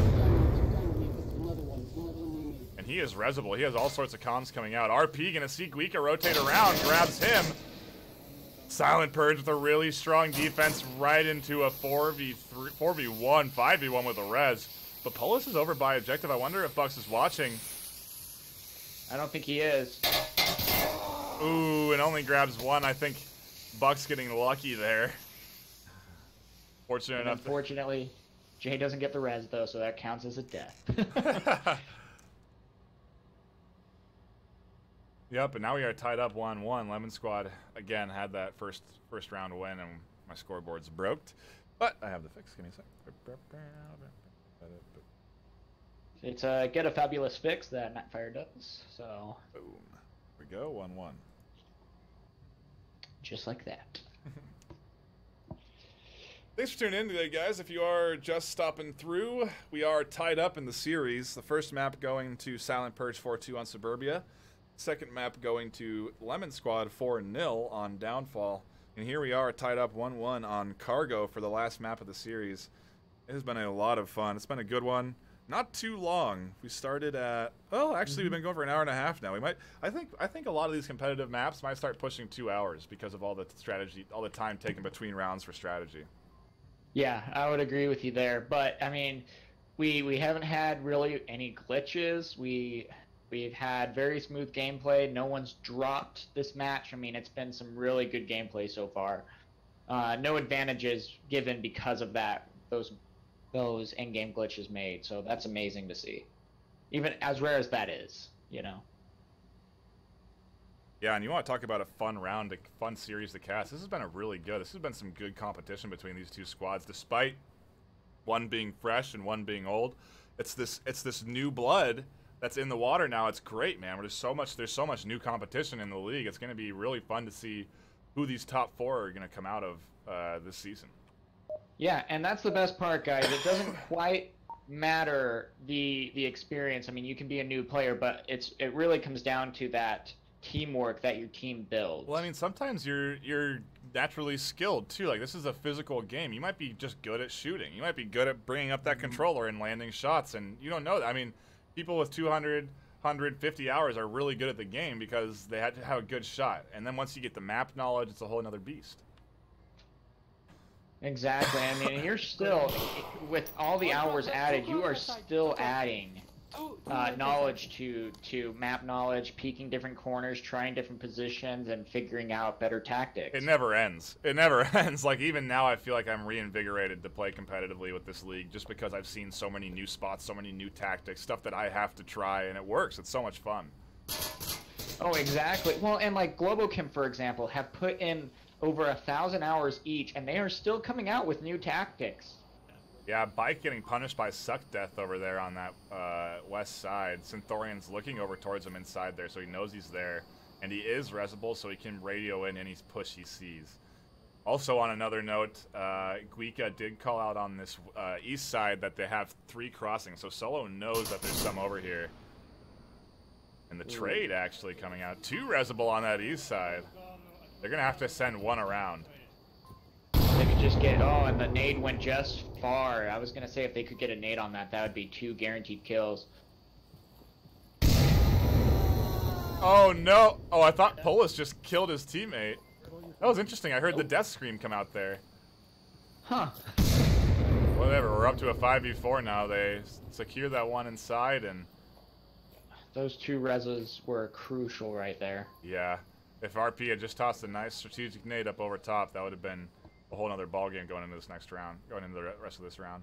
And he is resable. He has all sorts of comms coming out. RP gonna see Guika rotate around, grabs him. Silent Purge with a really strong defense right into a 4v1, 5v1 with a res. But Polis is over by objective. I wonder if Bucks is watching. I don't think he is. Ooh, and only grabs 1. I think Bucks getting lucky there. Fortunate enough. Unfortunately, Jay doesn't get the res though, so that counts as a death. Yep, and now we are tied up 1-1. Lemon Squad again had that first round win, and my scoreboard's broke. But I have the fix. Give me a sec. It's a get a fabulous fix that NightFiree does. So boom, here we go, 1-1. Just like that. Thanks for tuning in today, guys. If you are just stopping through, we are tied up in the series. The first map going to Silent Purge 4-2 on Suburbia. Second map going to Lemon Squad 4-0 on Downfall. And here we are tied up 1-1 on Cargo for the last map of the series. It has been a lot of fun. It's been a good one. Not too long. We started at... Oh, actually, we've been going for an hour and a half now. We might... I think a lot of these competitive maps might start pushing 2 hours because of all the strategy, all the time taken between rounds for strategy. Yeah, I would agree with you there. But, I mean, we haven't had really any glitches. We've had very smooth gameplay. No one's dropped this match. I mean, it's been some really good gameplay so far. No advantages given because of that. Those in-game glitches made. So that's amazing to see. Even as rare as that is, you know. Yeah, and you want to talk about a fun round, a fun series to cast. This has been this has been some good competition between these two squads, despite one being fresh and one being old. It's this new blood that's in the water now. It's great, man. There's so much new competition in the league. It's going to be really fun to see who these top 4 are going to come out of this season. Yeah, and that's the best part, guys. It doesn't quite matter the experience. I mean, you can be a new player, but it really comes down to that teamwork that your team builds. Well, I mean, sometimes you're naturally skilled too. Like, this is a physical game. You might be just good at shooting. You might be good at bringing up that controller and landing shots, and you don't know that. I mean, people with 200, 150 hours are really good at the game because they had to have a good shot. And then once you get the map knowledge, it's a whole another beast. Exactly. I mean, you're still, with all the hours added, you are still adding knowledge to map knowledge, peeking different corners, trying different positions, and figuring out better tactics. It never ends. It never ends. Like, even now I feel like I'm reinvigorated to play competitively with this league just because I've seen so many new spots, so many new tactics, stuff that I have to try, and it works. It's so much fun. Oh, exactly. Well, and like Globochem, for example, have put in over 1,000 hours each, and they are still coming out with new tactics. Yeah, Bike getting punished by Suck Death over there on that west side. Synthorian's looking over towards him inside there, so he knows he's there. And he is resable, so he can radio in any push he sees. Also, on another note, Guika did call out on this east side that they have 3 crossings, so Solo knows that there's some over here. And the trade actually coming out. 2 resable on that east side. They're going to have to send 1 around. They could just get, oh, and the nade went just far. I was going to say if they could get a nade on that, that would be 2 guaranteed kills. Oh, no. Oh, I thought Polis just killed his teammate. That was interesting. I heard the death scream come out there. Huh. Whatever, we're up to a 5v4 now. They secure that one inside, and... Those 2 reses were crucial right there. Yeah. If RP had just tossed a nice strategic nade up over top, that would have been a whole other ballgame going into this next round, going into the rest of this round.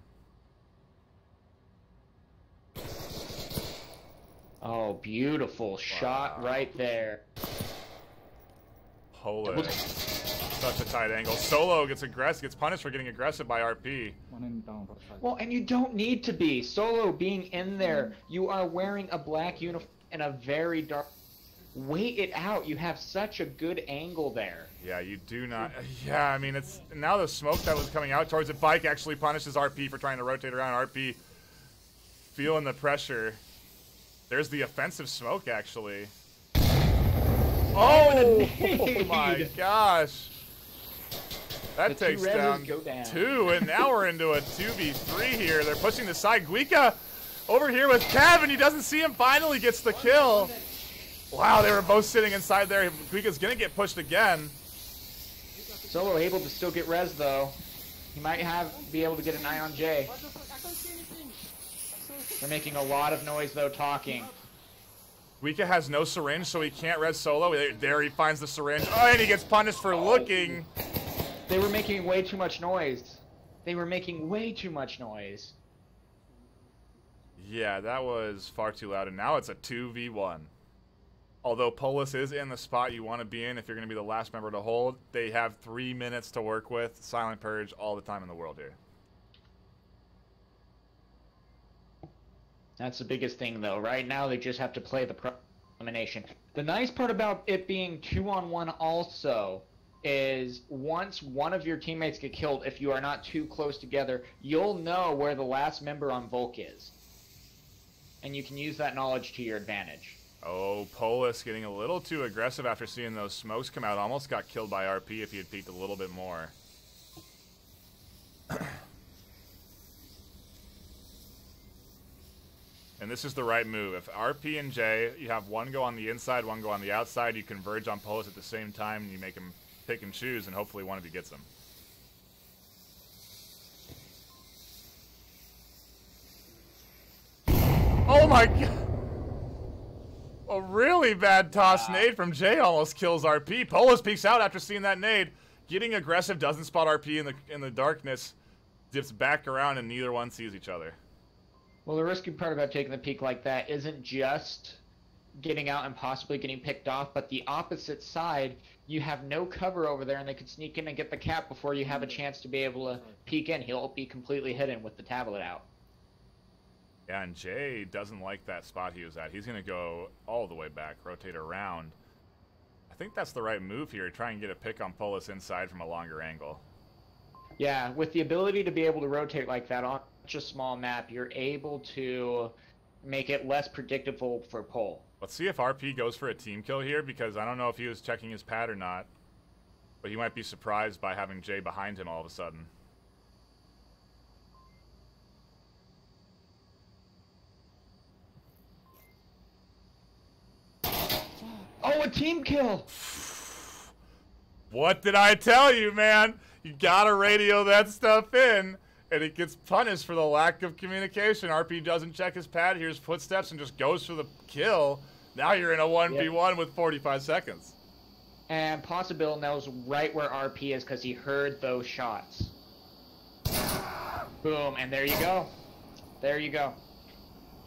Oh, beautiful shot right there. Holy. Such a tight angle. Solo gets aggressive, gets punished for getting aggressive by RP. Well, and you don't need to be. Solo being in there, you are wearing a black uniform in a very dark... Wait it out. You have such a good angle there. Yeah, you do not... Yeah, I mean, it's... Now the smoke that was coming out towards it, Bike actually punishes RP for trying to rotate around. RP feeling the pressure. There's the offensive smoke, actually. Oh my gosh. That takes down 2, and now we're into a 2v3 here. They're pushing the side. Guika over here with Cav, and he doesn't see him. Finally gets the kill. Wow, they were both sitting inside there. Guika's gonna get pushed again. Solo able to still get res though. He might be able to get an eye on Jay. They're making a lot of noise though, talking. Guika has no syringe, so he can't res Solo. There he finds the syringe. Oh, and he gets punished for looking. They were making way too much noise. They were making way too much noise. Yeah, that was far too loud, and now it's a 2v1. Although Polis is in the spot you want to be in if you're going to be the last member to hold, they have 3 minutes to work with. Silent Purge all the time in the world here. That's the biggest thing, though. Right now, they just have to play the elimination. The nice part about it being 2-on-1 also is once one of your teammates get killed, if you are not too close together, you'll know where the last member on Volk is. And you can use that knowledge to your advantage. Oh, Polis getting a little too aggressive after seeing those smokes come out. Almost got killed by RP if he had peeked a little bit more. And this is the right move. If RP and J, you have one go on the inside, one go on the outside, you converge on Polis at the same time, and you make him pick and choose, and hopefully one of you gets him. Oh my god! A really bad toss nade from Jay almost kills RP. Polis peeks out after seeing that nade. Getting aggressive, doesn't spot RP in the darkness, dips back around, and neither one sees each other. Well, the risky part about taking the peek like that isn't just getting out and possibly getting picked off, but the opposite side, you have no cover over there, and they could sneak in and get the cap before you have a chance to be able to peek in. He'll be completely hidden with the tablet out. Yeah, and Jay doesn't like that spot he was at. He's going to go all the way back, rotate around. I think that's the right move here, try and get a pick on Polis inside from a longer angle. Yeah, with the ability to be able to rotate like that on such a small map, you're able to make it less predictable for Pol. Let's see if RP goes for a team kill here, because I don't know if he was checking his pad or not. But he might be surprised by having Jay behind him all of a sudden. Oh, a team kill! What did I tell you, man? You gotta radio that stuff in. And he gets punished for the lack of communication. RP doesn't check his pad, hears footsteps, and just goes for the kill. Now you're in a 1v1 with 45 seconds. And Possible knows right where RP is because he heard those shots. Boom, and there you go. There you go.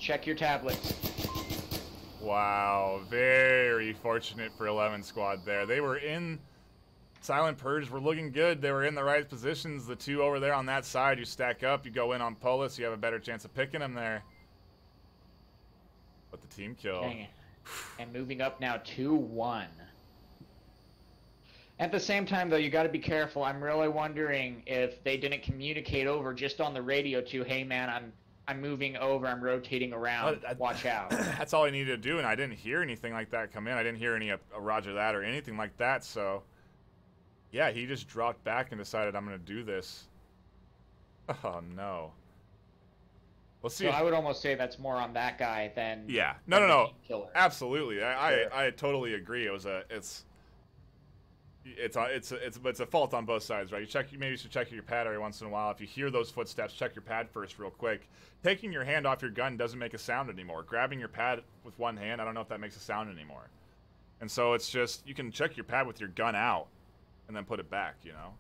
Check your tablets. Wow, very fortunate for 11 squad there. They were in... Silent Purge were looking good. They were in the right positions. The two over there on that side, you stack up, you go in on Polis, you have a better chance of picking them there. But the team kill. Dang it. And moving up now 2-1. At the same time, though, you got to be careful. I'm really wondering if they didn't communicate over just on the radio to, hey, man, I'm moving over, I'm rotating around, watch out. That's all I needed to do, and I didn't hear anything like that come in. I didn't hear any roger that or anything like that, so... Yeah, he just dropped back and decided, I'm going to do this. Oh, no. Let's see. So I would almost say that's more on that guy than... Yeah. than the No. killer. Absolutely. I totally agree. It's a fault on both sides, right? Maybe you should check your pad every once in a while. If you hear those footsteps, check your pad first real quick. Taking your hand off your gun doesn't make a sound anymore. Grabbing your pad with one hand, I don't know if that makes a sound anymore. And so it's just, you can check your pad with your gun out. And then put it back, you know?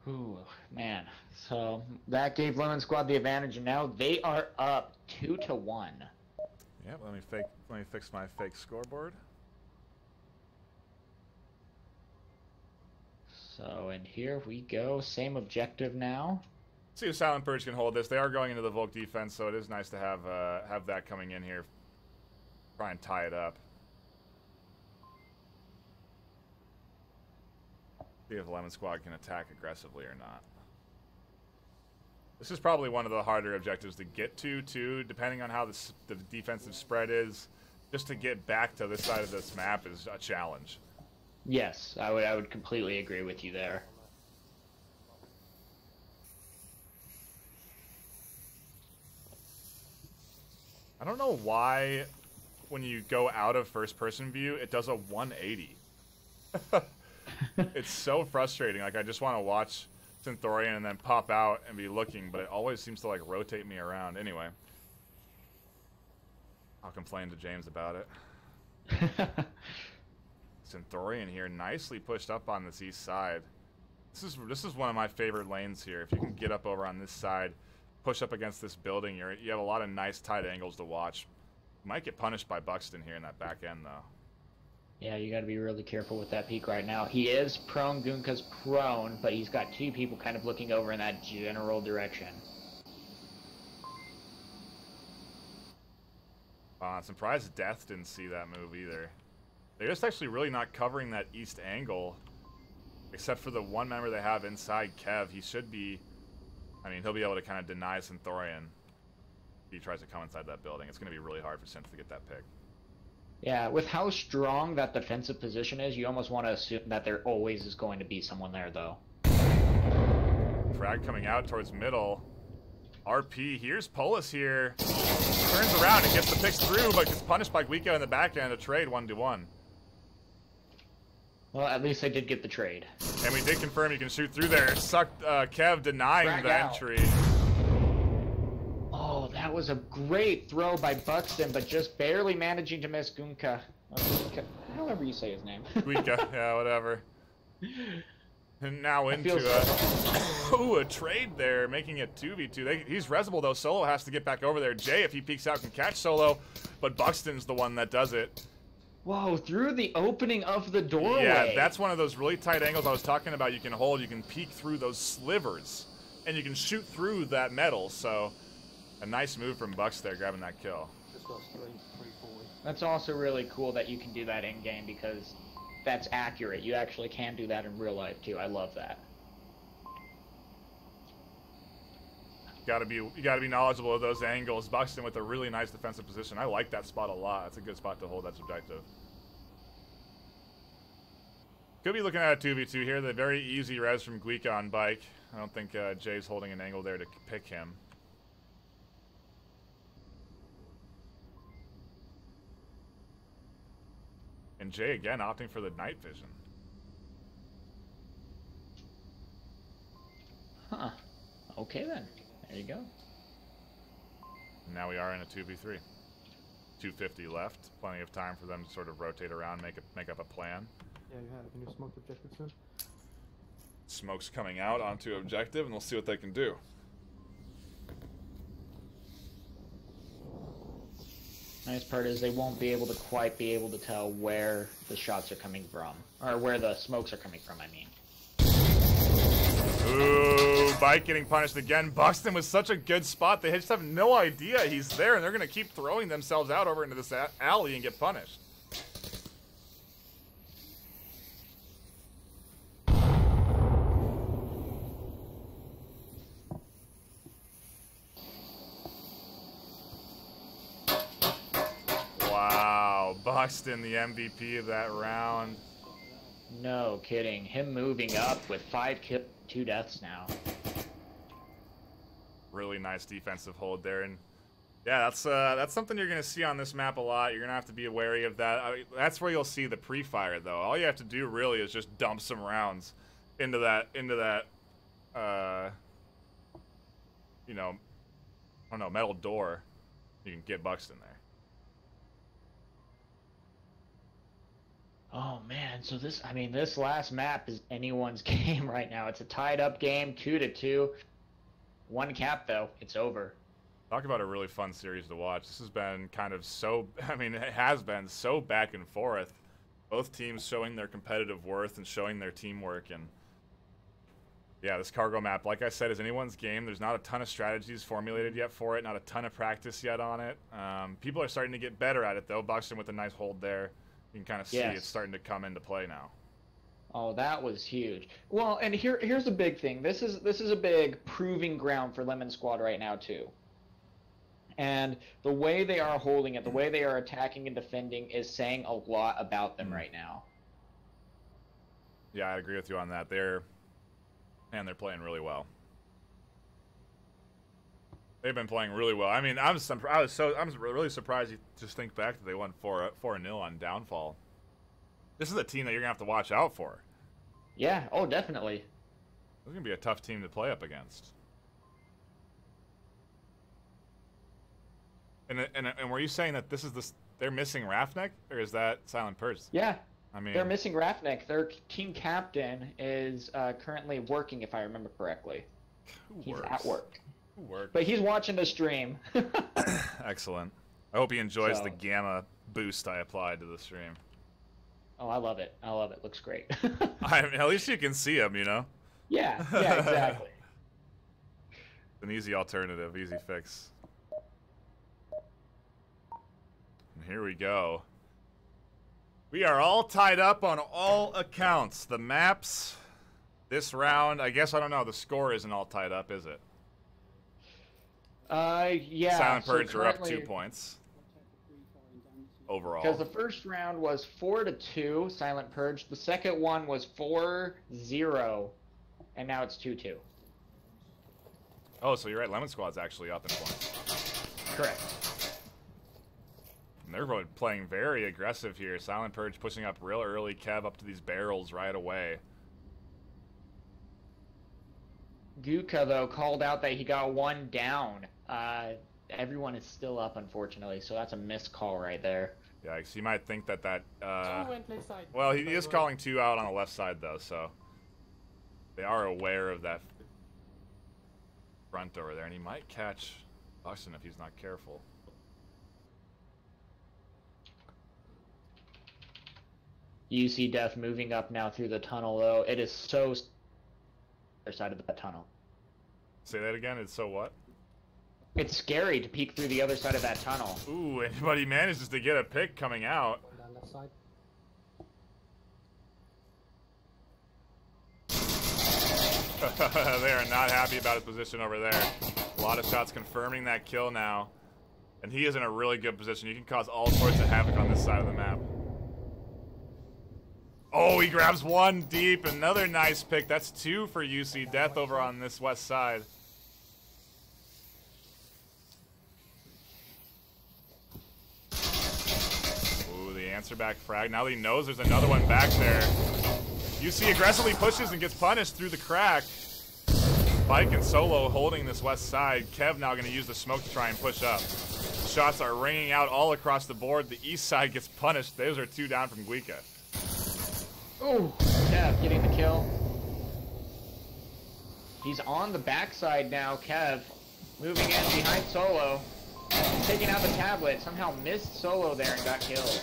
Ooh, man. So that gave Lemon Squad the advantage, and now they are up 2-1. Yeah, let me fix my fake scoreboard. So, and here we go. Same objective now. See if Silent Purge can hold this. They are going into the Volk defense, so it is nice to have that coming in here. Try and tie it up. See if Lemon Squad can attack aggressively or not. This is probably one of the harder objectives to get to, too, depending on how the defensive spread is. Just to get back to this side of this map is a challenge. Yes, I would completely agree with you there. I don't know why, when you go out of first-person view, it does a 180. It's so frustrating. Like, I just want to watch Synthorian and then pop out and be looking, but it always seems to, like, rotate me around. Anyway. I'll complain to James about it. Synthorian here, nicely pushed up on this east side. This is one of my favorite lanes here. If you can get up over on this side, push up against this building, you have a lot of nice tight angles to watch. You might get punished by Buxton here in that back end, though. Yeah, you got to be really careful with that peek right now. He is prone, Gunka's prone, but he's got two people kind of looking over in that general direction. I'm surprised Death didn't see that move either. They're just actually really not covering that east angle, except for the one member they have inside Kev. He should be, I mean, he'll be able to kind of deny Synthorian if he tries to come inside that building. It's going to be really hard for Synth to get that pick. Yeah, with how strong that defensive position is, you almost want to assume that there always is going to be someone there, though. Frag coming out towards middle. RP, here's Polis here. Turns around and gets the picks through, but gets punished by Guico in the back end. A trade 1-1. Well, at least I did get the trade. And we did confirm you can shoot through there. Sucked Kev denying Frag the out. entry. Oh, that was a great throw by Buxton, but just barely managing to miss Gunka. However you say his name. Guico, yeah, whatever. And now into a trade there, making it 2v2. He's resible though. Solo has to get back over there. Jay, if he peeks out, can catch Solo, but Buxton's the one that does it. Whoa, through the opening of the doorway. Yeah, that's one of those really tight angles I was talking about. You can hold, you can peek through those slivers, and you can shoot through that metal. So, a nice move from Bucks there, grabbing that kill. Just lost 340. That's also really cool that you can do that in game because that's accurate. You actually can do that in real life too. I love that. You gotta be knowledgeable of those angles. Buxton with a really nice defensive position. I like that spot a lot. It's a good spot to hold that objective. Could be looking at a 2v2 here. The very easy res from Guica on bike. I don't think Jay's holding an angle there to pick him. And Jay again opting for the night vision. Okay then. There you go. Now we are in a 2v3. 250 left. Plenty of time for them to sort of rotate around, make up a plan. Yeah, you have. Can you smoke the objective soon? Smoke's coming out onto objective, and we'll see what they can do. Nice part is they won't be able to quite be able to tell where the shots are coming from. Or where the smokes are coming from, I mean. Ooh, Bike getting punished again. Buxton was such a good spot. They just have no idea he's there, and they're going to keep throwing themselves out over into this alley and get punished. Wow, Buxton, the MVP of that round. No kidding. Him moving up with 5 kills, 2 deaths now. Really nice defensive hold there, and yeah, that's something you're gonna see on this map a lot. You're gonna have to be wary of that. That's where you'll see the pre-fire, though. All you have to do really is just dump some rounds into that, you know, I don't know, metal door. You can get Buxton there. Oh man, so this last map is anyone's game right now. It's a tied up game, 2-2. 1 cap though, it's over. Talk about a really fun series to watch. This has been kind of so, it has been so back and forth. Both teams showing their competitive worth and showing their teamwork, and yeah, this cargo map, like I said, is anyone's game. There's not a ton of strategies formulated yet for it, not a ton of practice yet on it. People are starting to get better at it though. Buxton with a nice hold there. You can kind of see it's starting to come into play now. Oh, that was huge. Well, and here's a big thing. This is a big proving ground for Lemon Squad right now too. And the way they are holding it, the way they are attacking and defending is saying a lot about them right now. Yeah, I agree with you on that. They're playing really well. They've been playing really well. I mean, I'm really surprised. You just think back that they won 4-0 on Downfall. This is a team that you're gonna have to watch out for. Yeah. Oh, definitely. This is gonna be a tough team to play up against. And were you saying that this is they're missing Rafnek, or is that Silent Purge? Yeah. I mean, they're missing Rafnek. Their team captain is currently working, if I remember correctly. He's at work. But he's watching the stream. Excellent. I hope he enjoys the gamma boost I applied to the stream. Oh, I love it. I love it. Looks great. I mean, at least you can see him, you know? Yeah, exactly. An easy alternative, easy fix. And here we go. We are all tied up on all accounts. The maps, this round, I guess, I don't know, the score isn't all tied up, is it? Yeah. Silent Purge are up 2 points overall. Because the first round was 4-2, Silent Purge. The second one was 4-0, and now it's 2-2. Oh, so you're right. Lemon Squad's actually up in points. Correct. And they're really playing very aggressive here. Silent Purge pushing up real early. Kev up to these barrels right away. Guka, though, called out that he got 1 down. Everyone is still up, unfortunately, so that's a missed call right there. Yeah, because you might think that Went left side. well, he is calling 2 out on the left side, though, so they are aware of that front over there, and he might catch Buxton if he's not careful. You see Death moving up now through the tunnel, though. It is so other side of the tunnel. Say that again? It's so what? It's scary to peek through the other side of that tunnel. Ooh, but he manages to get a pick coming out. Down left side. They are not happy about his position over there. A lot of shots confirming that kill now. And he is in a really good position. You can cause all sorts of havoc on this side of the map. Oh, he grabs 1 deep. Another nice pick. That's 2 for UC Death over on this west side. Ooh, the answer back frag. Now that he knows there's another one back there. UC aggressively pushes and gets punished through the crack. Bike and Solo holding this west side. Kev now going to use the smoke to try and push up. Shots are ringing out all across the board. The east side gets punished. Those are 2 down from Guika. Oh, Kev getting the kill. He's on the backside now, Kev. Moving in behind Solo. Taking out the tablet. Somehow missed Solo there and got killed.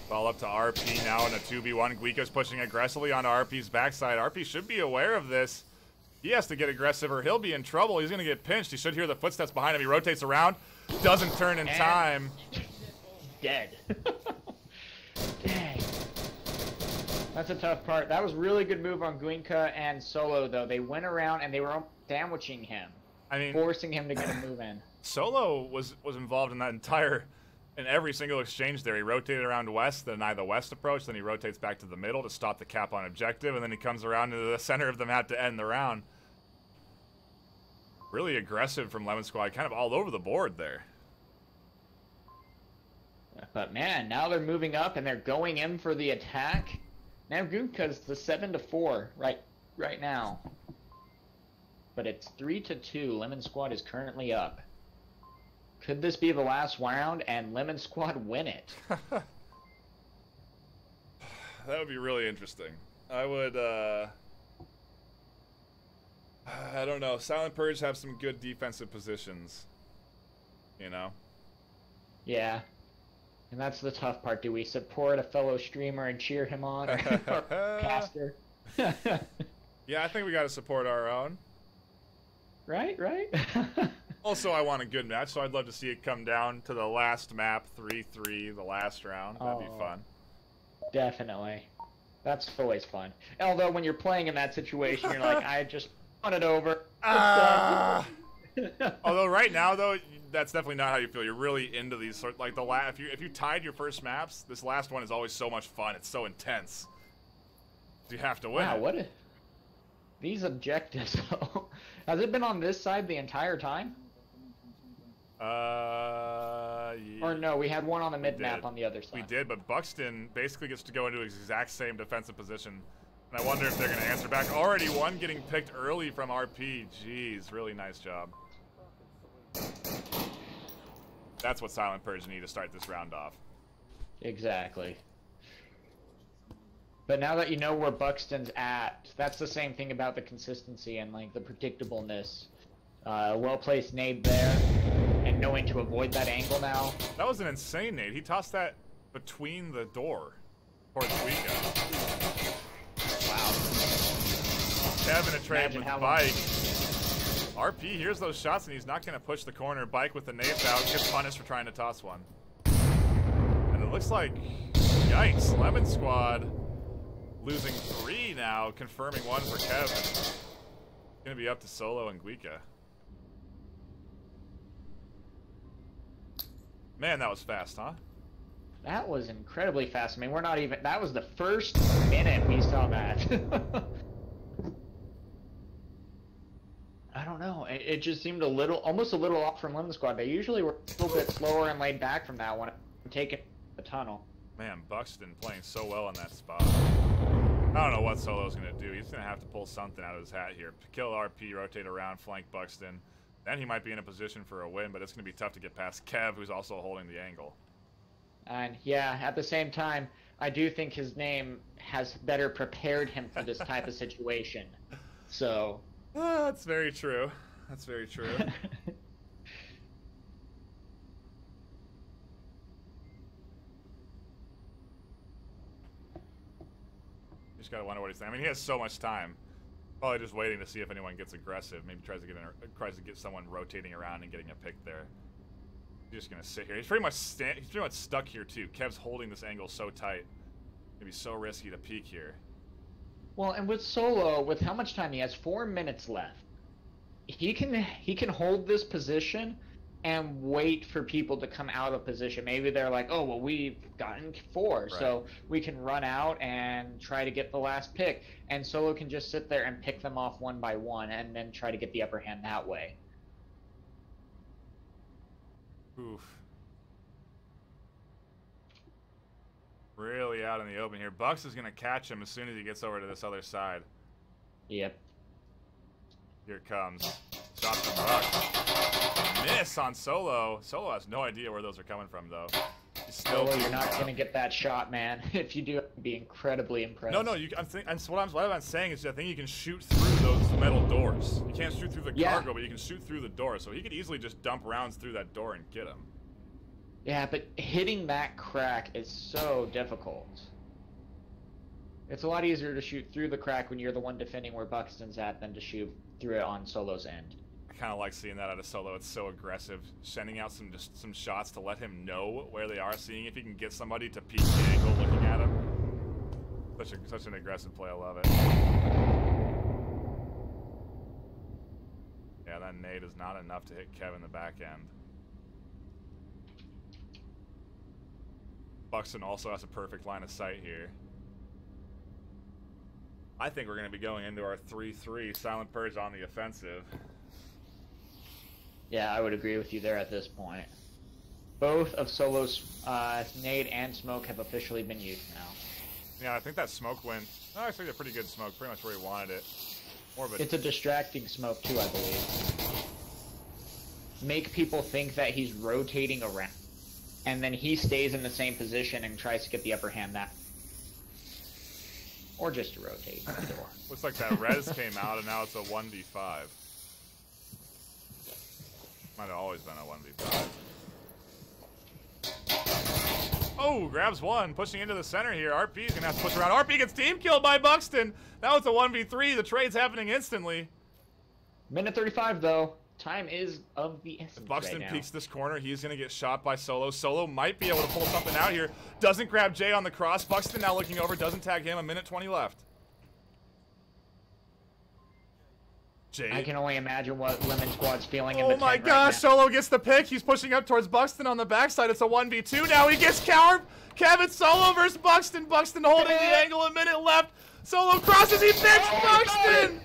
Ball up to RP now in a 2v1. Guika's pushing aggressively onto RP's backside. RP should be aware of this. He has to get aggressive or he'll be in trouble. He's going to get pinched. He should hear the footsteps behind him. He rotates around. Doesn't turn in time. Dead. Dang. That's a tough part. That was really good move on Guinka and Solo, though. They went around and they were sandwiching him. I mean, forcing him to get a move in. Solo was involved in that in every single exchange there. He rotated around west, deny the west approach, then he rotates back to the middle to stop the cap on objective, and then he comes around to the center of the map to end the round. Really aggressive from Lemon Squad, kind of all over the board there. But man, now they're moving up and they're going in for the attack. Now Gunka's the 7-4 right now. But it's 3-2. Lemon Squad is currently up. Could this be the last round and Lemon Squad win it? That would be really interesting. I would, I don't know. Silent Purge have some good defensive positions. You know? Yeah. And that's the tough part. Do we support a fellow streamer and cheer him on? Or caster? Yeah, I think we gotta support our own. Right? Also, I want a good match, so I'd love to see it come down to the last map, 3-3, the last round. That'd be fun. Definitely. That's always fun. Although, when you're playing in that situation, you're like, I just want it over. Although, right now, though, that's definitely not how you feel. You're really into these sort like if you tied your first maps, this last one is always so much fun. It's so intense. You have to win. Wow, these objectives, though. Has it been on this side the entire time? Yeah. Or no, we had one on the mid-map on the other side. We did, but Buxton basically gets to go into his exact same defensive position. And I wonder if they're going to answer back. Already one getting picked early from RP. Jeez, really nice job. That's what Silent Purge need to start this round off. Exactly. But now that you know where Buxton's at, that's the same thing about the consistency and like the predictableness. Well-placed nade there, and knowing to avoid that angle now. That was an insane nade. He tossed that between the door towards Guika. Wow. Kevin a trade with Bike. RP hears those shots and he's not going to push the corner. Bike with the nades out, gets punished for trying to toss one. And it looks like, yikes, Lemon Squad losing 3 now, confirming 1 for Kevin. Gonna be up to Solo and Guika. Man, that was fast, huh? That was incredibly fast. I mean, we're not even... That was the first minute we saw that. I don't know. It just seemed almost a little off from Lemon Squad. They usually were a little bit slower and laid back from that one, taking the tunnel. Man, Buxton playing so well in that spot. I don't know what Solo's going to do. He's going to have to pull something out of his hat here. Kill RP, rotate around, flank Buxton. Then he might be in a position for a win, but it's going to be tough to get past Kev, who's also holding the angle. And yeah, at the same time, I do think his name has better prepared him for this type of situation. So... that's very true. That's very true. Just gotta wonder what he's saying. I mean, he has so much time. Probably just waiting to see if anyone gets aggressive. Maybe tries to get someone rotating around and getting a pick there. He's just gonna sit here. He's pretty much stuck here too. Kev's holding this angle so tight. It'd be so risky to peek here. Well, and with Solo, with how much time he has, 4 minutes left. He can hold this position and wait for people to come out of position. Maybe they're like, oh, well, we've gotten 4, right, so we can run out and try to get the last pick. And Solo can just sit there and pick them off one by one and then try to get the upper hand that way. Oof. Really out in the open here. Bucks is going to catch him as soon as he gets over to this other side. Yep. Here it comes. Shot from Buck. Miss on Solo. Solo has no idea where those are coming from, though. He's still You're not going to get that shot, man. If you do, I'd be incredibly impressed. No, what I'm saying is I think you can shoot through those metal doors. You can't shoot through the cargo, but you can shoot through the door. So he could easily just dump rounds through that door and get him. Yeah, but hitting that crack is so difficult. It's a lot easier to shoot through the crack when you're the one defending where Buxton's at than to shoot through it on Solo's end. I kind of like seeing that out of Solo. It's so aggressive, sending out some shots to let him know where they are, seeing if he can get somebody to peek the angle looking at him. Such an aggressive play. I love it. Yeah, that nade is not enough to hit Kev in the back end. Buxton also has a perfect line of sight here. I think we're going to be going into our 3-3 Silent Purge on the offensive. Yeah, I would agree with you there at this point. Both of Solo's nade and smoke have officially been used now. Yeah, I think that smoke went... Oh, actually, a pretty good smoke. Pretty much where he wanted it. More of a... It's a distracting smoke, too, I believe. Make people think that he's rotating around. And then he stays in the same position and tries to get the upper hand that... Or just to rotate. Either or. Looks like that res came out, and now it's a 1v5. Might have always been a 1v5. Oh, grabs one, pushing into the center here. RP's gonna have to push around. RP gets team killed by Buxton. Now it's a 1v3. The trade's happening instantly. Minute 35, though. Time is of the essence. If Buxton right now. peeks this corner, he's gonna get shot by Solo. Solo might be able to pull something out here. Doesn't grab Jay on the cross. Buxton now looking over, doesn't tag him. A minute 20 left. Jay. I can only imagine what Lemon Squad's feeling in the Oh my tent gosh, right now. Solo gets the pick. He's pushing up towards Buxton on the backside. It's a 1v2 now. He gets cowered. Kevin Solo versus Buxton. Buxton holding the angle. A minute left. Solo crosses. He picks Buxton.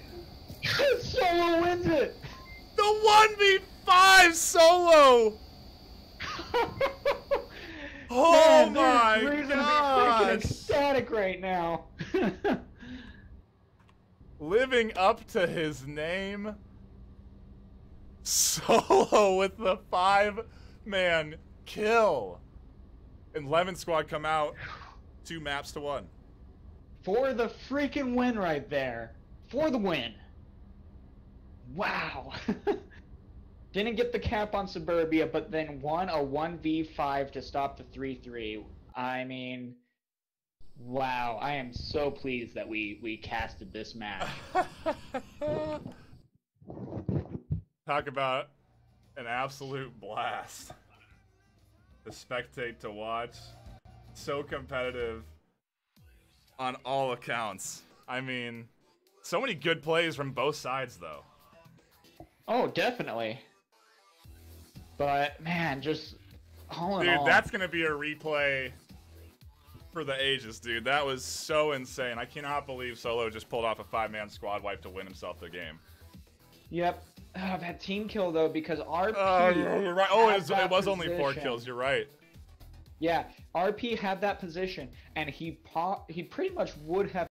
Solo wins it. The 1v5 Solo. Oh Man, my Drew's gonna be freaking gosh. ecstatic right now. Living up to his name. Solo with the 5-man kill. And Lemon Squad come out 2 maps to 1. For the freaking win right there. For the win. Wow. Didn't get the cap on Suburbia, but then won a 1v5 to stop the 3-3. I mean, wow. I am so pleased that we casted this match. Talk about an absolute blast. To spectate, to watch. So competitive on all accounts. I mean, so many good plays from both sides, though. Oh, definitely. But, man, just all in Dude, all. that's going to be a replay for the ages, dude. That was so insane. I cannot believe Solo just pulled off a 5-man squad wipe to win himself the game. Yep. That team kill, though, because RP... You're right. Oh, had that it was only 4 position. kills. You're right. Yeah, RP had that position, and he pretty much would have